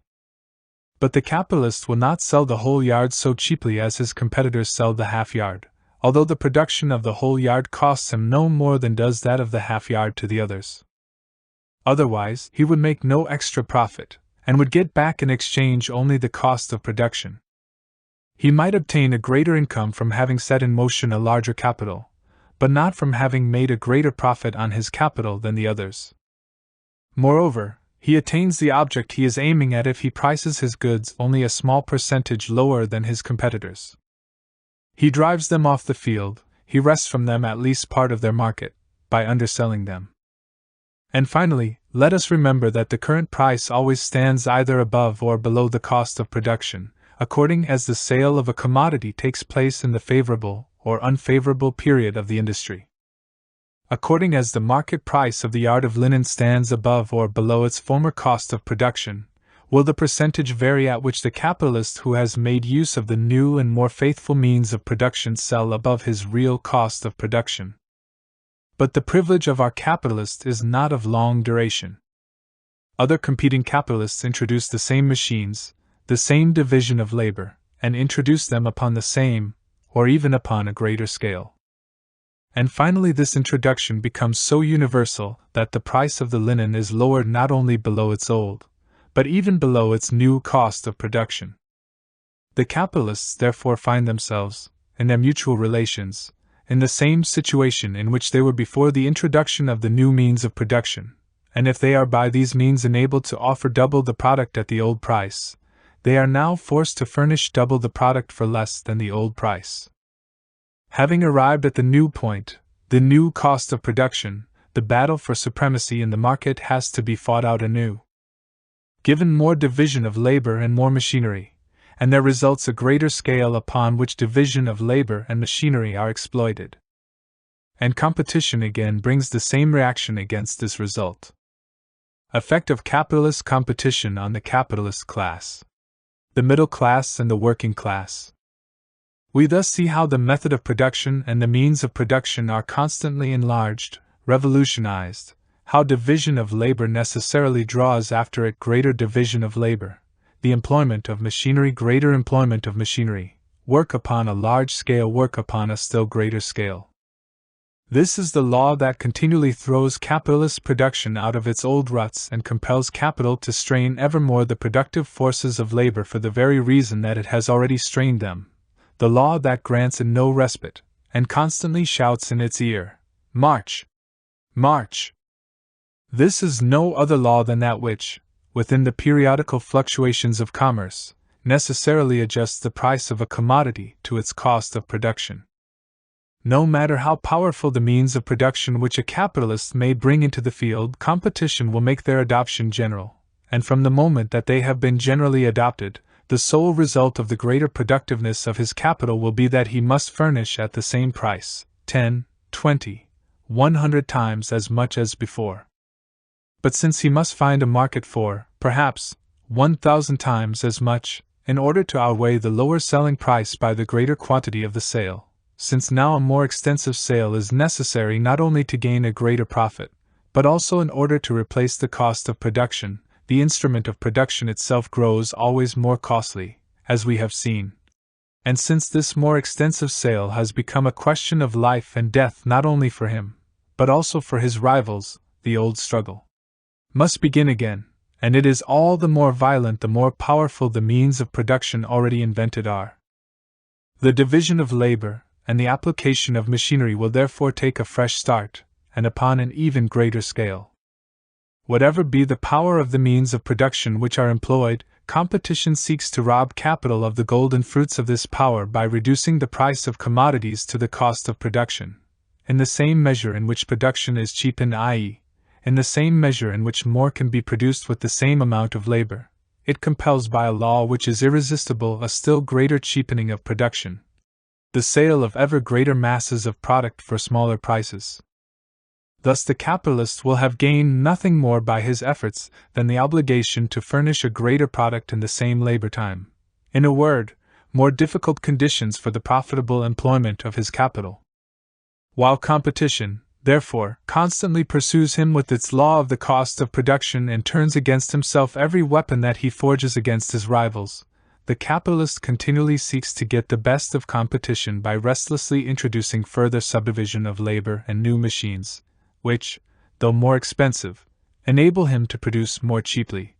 But the capitalist will not sell the whole yard so cheaply as his competitors sell the half yard, although the production of the whole yard costs him no more than does that of the half yard to the others. Otherwise, he would make no extra profit, and would get back in exchange only the cost of production. He might obtain a greater income from having set in motion a larger capital, but not from having made a greater profit on his capital than the others. Moreover, he attains the object he is aiming at if he prices his goods only a small percentage lower than his competitors. He drives them off the field, he wrests from them at least part of their market, by underselling them. And finally, let us remember that the current price always stands either above or below the cost of production, according as the sale of a commodity takes place in the favorable or unfavorable period of the industry. According as the market price of the yard of linen stands above or below its former cost of production, will the percentage vary at which the capitalist who has made use of the new and more faithful means of production sell above his real cost of production. But the privilege of our capitalist is not of long duration. Other competing capitalists introduce the same machines, the same division of labor, and introduce them upon the same, or even upon a greater scale. And finally this introduction becomes so universal that the price of the linen is lowered not only below its old, but even below its new cost of production. The capitalists therefore find themselves, in their mutual relations, in the same situation in which they were before the introduction of the new means of production, and if they are by these means enabled to offer double the product at the old price, they are now forced to furnish double the product for less than the old price. Having arrived at the new point, the new cost of production, the battle for supremacy in the market has to be fought out anew. Given more division of labor and more machinery, and there results a greater scale upon which division of labor and machinery are exploited. And competition again brings the same reaction against this result. Effect of capitalist competition on the capitalist class. The middle class and the working class. We thus see how the method of production and the means of production are constantly enlarged, revolutionized, how division of labor necessarily draws after it greater division of labor, the employment of machinery greater employment of machinery, work upon a large scale work upon a still greater scale. This is the law that continually throws capitalist production out of its old ruts and compels capital to strain evermore the productive forces of labor for the very reason that it has already strained them, the law that grants it no respite, and constantly shouts in its ear, "March! March!" This is no other law than that which, within the periodical fluctuations of commerce, necessarily adjusts the price of a commodity to its cost of production. No matter how powerful the means of production which a capitalist may bring into the field, competition will make their adoption general, and from the moment that they have been generally adopted, the sole result of the greater productiveness of his capital will be that he must furnish at the same price 10, 20, 100 times as much as before. But since he must find a market for, perhaps, 1,000 times as much, in order to outweigh the lower selling price by the greater quantity of the sale, since now a more extensive sale is necessary not only to gain a greater profit, but also in order to replace the cost of production, the instrument of production itself grows always more costly, as we have seen. And since this more extensive sale has become a question of life and death not only for him, but also for his rivals, the old struggle must begin again, and it is all the more violent the more powerful the means of production already invented are. The division of labor and the application of machinery will therefore take a fresh start, and upon an even greater scale. Whatever be the power of the means of production which are employed, competition seeks to rob capital of the golden fruits of this power by reducing the price of commodities to the cost of production, in the same measure in which production is cheapened, i.e., in the same measure in which more can be produced with the same amount of labor. It compels by a law which is irresistible a still greater cheapening of production, the sale of ever greater masses of product for smaller prices. Thus the capitalist will have gained nothing more by his efforts than the obligation to furnish a greater product in the same labor time. In a word, more difficult conditions for the profitable employment of his capital. While competition, therefore, constantly pursues him with its law of the cost of production and turns against himself every weapon that he forges against his rivals, the capitalist continually seeks to get the best of competition by restlessly introducing further subdivision of labor and new machines, which, though more expensive, enable him to produce more cheaply,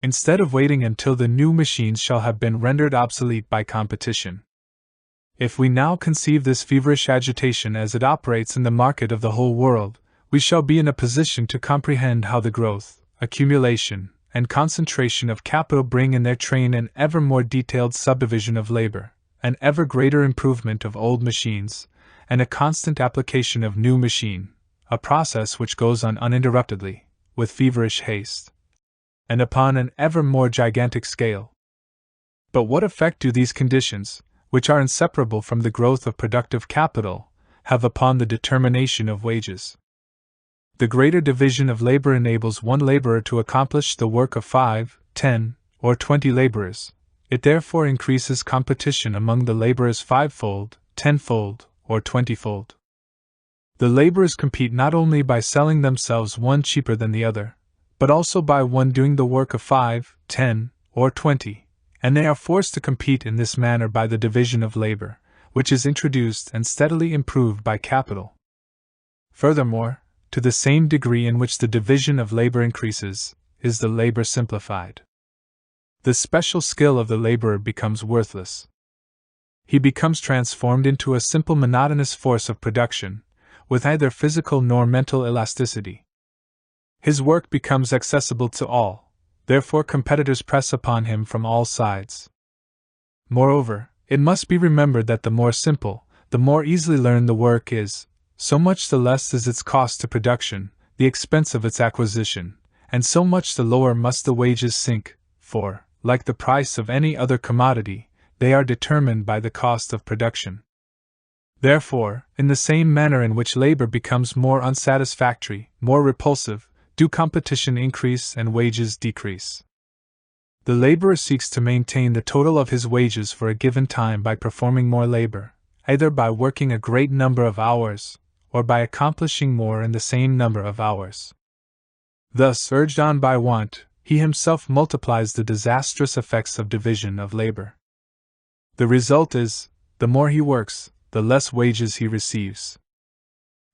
instead of waiting until the new machines shall have been rendered obsolete by competition. If we now conceive this feverish agitation as it operates in the market of the whole world, we shall be in a position to comprehend how the growth, accumulation, and concentration of capital bring in their train an ever more detailed subdivision of labor, an ever greater improvement of old machines, and a constant application of new machine, a process which goes on uninterruptedly, with feverish haste, and upon an ever more gigantic scale. But what effect do these conditions, which are inseparable from the growth of productive capital, have upon the determination of wages? The greater division of labor enables one laborer to accomplish the work of 5, 10, or 20 laborers. It therefore increases competition among the laborers fivefold, tenfold, or 20-fold. The laborers compete not only by selling themselves one cheaper than the other, but also by one doing the work of 5, 10, or 20, and they are forced to compete in this manner by the division of labor, which is introduced and steadily improved by capital. Furthermore, to the same degree in which the division of labor increases, is the labor simplified. The special skill of the laborer becomes worthless. He becomes transformed into a simple monotonous force of production, with neither physical nor mental elasticity. His work becomes accessible to all, therefore competitors press upon him from all sides. Moreover, it must be remembered that the more simple, the more easily learned the work is, so much the less is its cost to production, the expense of its acquisition, and so much the lower must the wages sink, for, like the price of any other commodity, they are determined by the cost of production. Therefore, in the same manner in which labor becomes more unsatisfactory, more repulsive, do competition increase and wages decrease. The laborer seeks to maintain the total of his wages for a given time by performing more labor, either by working a great number of hours, or by accomplishing more in the same number of hours. Thus, urged on by want, he himself multiplies the disastrous effects of division of labor. The result is, the more he works, the less wages he receives.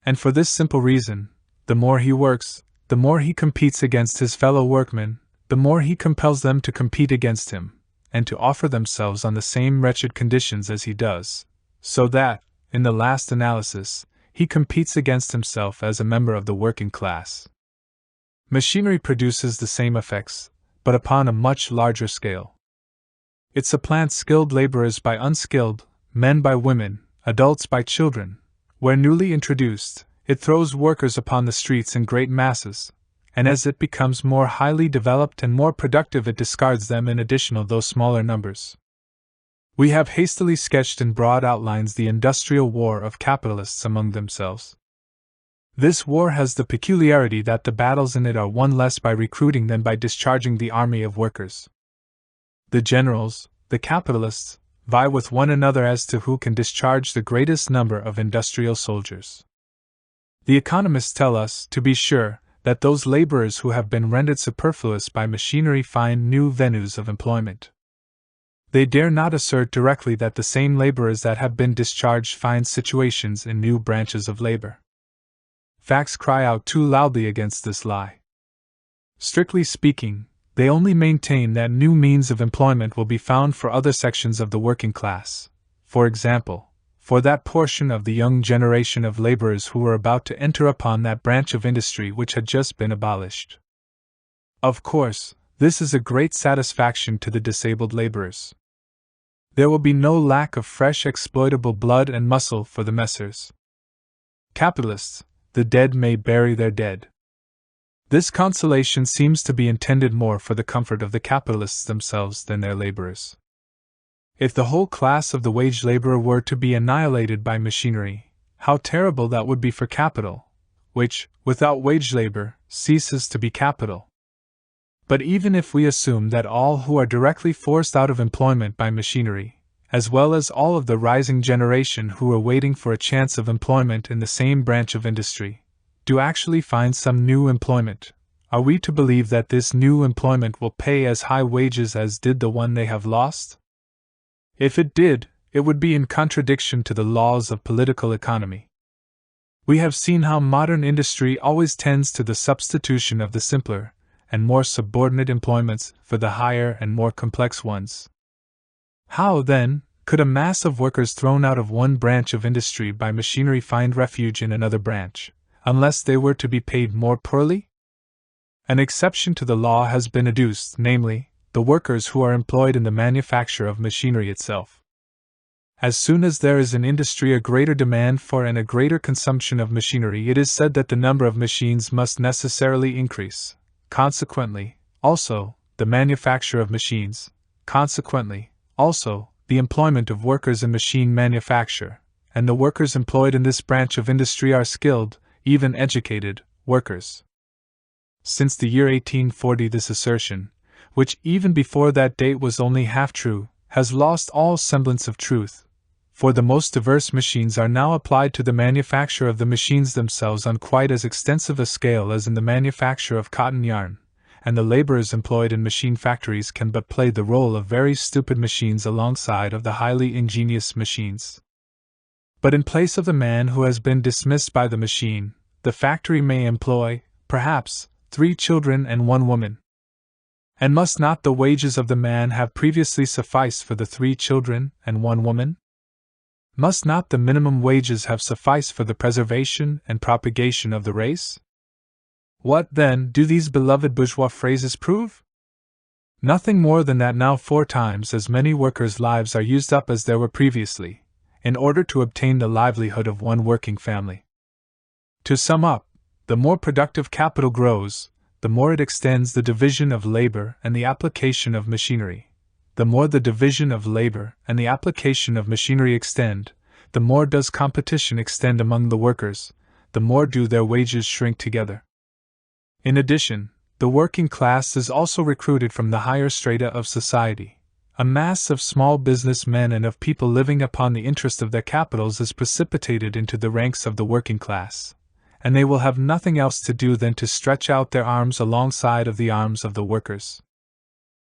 And for this simple reason, the more he works, the more he competes against his fellow workmen, the more he compels them to compete against him, and to offer themselves on the same wretched conditions as he does, so that, in the last analysis, he competes against himself as a member of the working class. Machinery produces the same effects, but upon a much larger scale. It supplants skilled laborers by unskilled, men by women, adults by children. Where newly introduced, it throws workers upon the streets in great masses, and as it becomes more highly developed and more productive, it discards them in additional though smaller numbers. We have hastily sketched in broad outlines the industrial war of capitalists among themselves. This war has the peculiarity that the battles in it are won less by recruiting than by discharging the army of workers. The generals, the capitalists, vie with one another as to who can discharge the greatest number of industrial soldiers. The economists tell us, to be sure, that those laborers who have been rendered superfluous by machinery find new venues of employment. They dare not assert directly that the same laborers that have been discharged find situations in new branches of labor. Facts cry out too loudly against this lie. Strictly speaking, they only maintain that new means of employment will be found for other sections of the working class, for example, for that portion of the young generation of laborers who were about to enter upon that branch of industry which had just been abolished. Of course, this is a great satisfaction to the disabled laborers. There will be no lack of fresh exploitable blood and muscle for the messrs. Capitalists. The dead may bury their dead. This consolation seems to be intended more for the comfort of the capitalists themselves than their laborers. If the whole class of the wage laborer were to be annihilated by machinery, how terrible that would be for capital, which, without wage labor, ceases to be capital. But even if we assume that all who are directly forced out of employment by machinery, as well as all of the rising generation who are waiting for a chance of employment in the same branch of industry, do actually find some new employment, are we to believe that this new employment will pay as high wages as did the one they have lost? If it did, it would be in contradiction to the laws of political economy. We have seen how modern industry always tends to the substitution of the simpler and more subordinate employments for the higher and more complex ones. How, then, could a mass of workers thrown out of one branch of industry by machinery find refuge in another branch, unless they were to be paid more poorly? An exception to the law has been adduced, namely, the workers who are employed in the manufacture of machinery itself. As soon as there is in industry a greater demand for and a greater consumption of machinery, it is said that the number of machines must necessarily increase. Consequently, also, the manufacture of machines, consequently, also, the employment of workers in machine manufacture, and the workers employed in this branch of industry are skilled, even educated, workers. Since the year 1840 this assertion, which even before that date was only half true, has lost all semblance of truth, for the most diverse machines are now applied to the manufacture of the machines themselves on quite as extensive a scale as in the manufacture of cotton yarn, and the laborers employed in machine factories can but play the role of very stupid machines alongside of the highly ingenious machines. But in place of the man who has been dismissed by the machine, the factory may employ, perhaps, 3 children and 1 woman. And must not the wages of the man have previously sufficed for the 3 children and 1 woman? Must not the minimum wages have sufficed for the preservation and propagation of the race? What, then, do these beloved bourgeois phrases prove? Nothing more than that now 4 times as many workers' lives are used up as there were previously, in order to obtain the livelihood of one working family. To sum up, the more productive capital grows, the more it extends the division of labor and the application of machinery. The more the division of labor and the application of machinery extend, the more does competition extend among the workers, the more do their wages shrink together. In addition, the working class is also recruited from the higher strata of society. A mass of small business men and of people living upon the interest of their capitals is precipitated into the ranks of the working class, and they will have nothing else to do than to stretch out their arms alongside of the arms of the workers.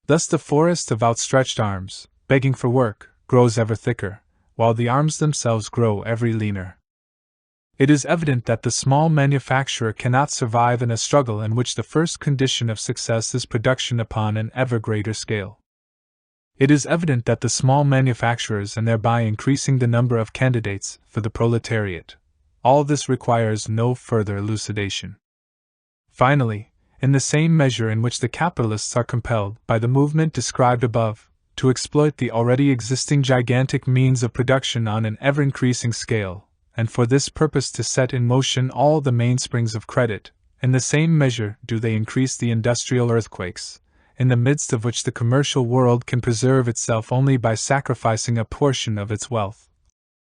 Thus the forest of outstretched arms, begging for work, grows ever thicker, while the arms themselves grow ever leaner. It is evident that the small manufacturer cannot survive in a struggle in which the first condition of success is production upon an ever greater scale. It is evident that the small manufacturers, and thereby increasing the number of candidates for the proletariat, all this requires no further elucidation. Finally, in the same measure in which the capitalists are compelled, by the movement described above, to exploit the already existing gigantic means of production on an ever-increasing scale, and for this purpose to set in motion all the mainsprings of credit, in the same measure do they increase the industrial earthquakes, in the midst of which the commercial world can preserve itself only by sacrificing a portion of its wealth,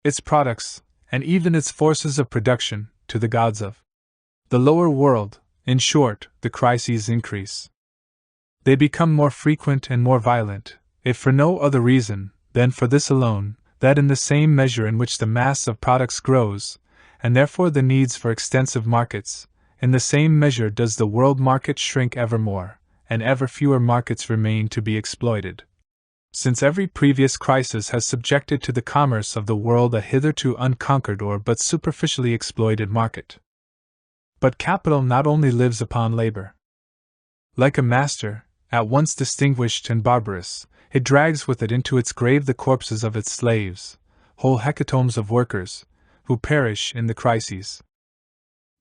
its products, and even its forces of production, to the gods of the lower world. In short, the crises increase. They become more frequent and more violent, if for no other reason than for this alone, that in the same measure in which the mass of products grows, and therefore the needs for extensive markets, in the same measure does the world market shrink ever more, and ever fewer markets remain to be exploited. Since every previous crisis has subjected to the commerce of the world a hitherto unconquered or but superficially exploited market. But capital not only lives upon labor. Like a master, at once distinguished and barbarous, it drags with it into its grave the corpses of its slaves, whole hecatombs of workers, who perish in the crises.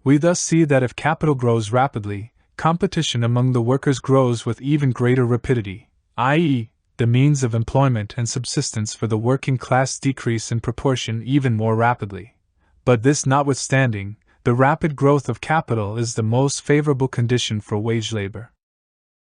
We thus see that if capital grows rapidly, competition among the workers grows with even greater rapidity, i.e., the means of employment and subsistence for the working class decrease in proportion even more rapidly. But this notwithstanding, the rapid growth of capital is the most favorable condition for wage labor.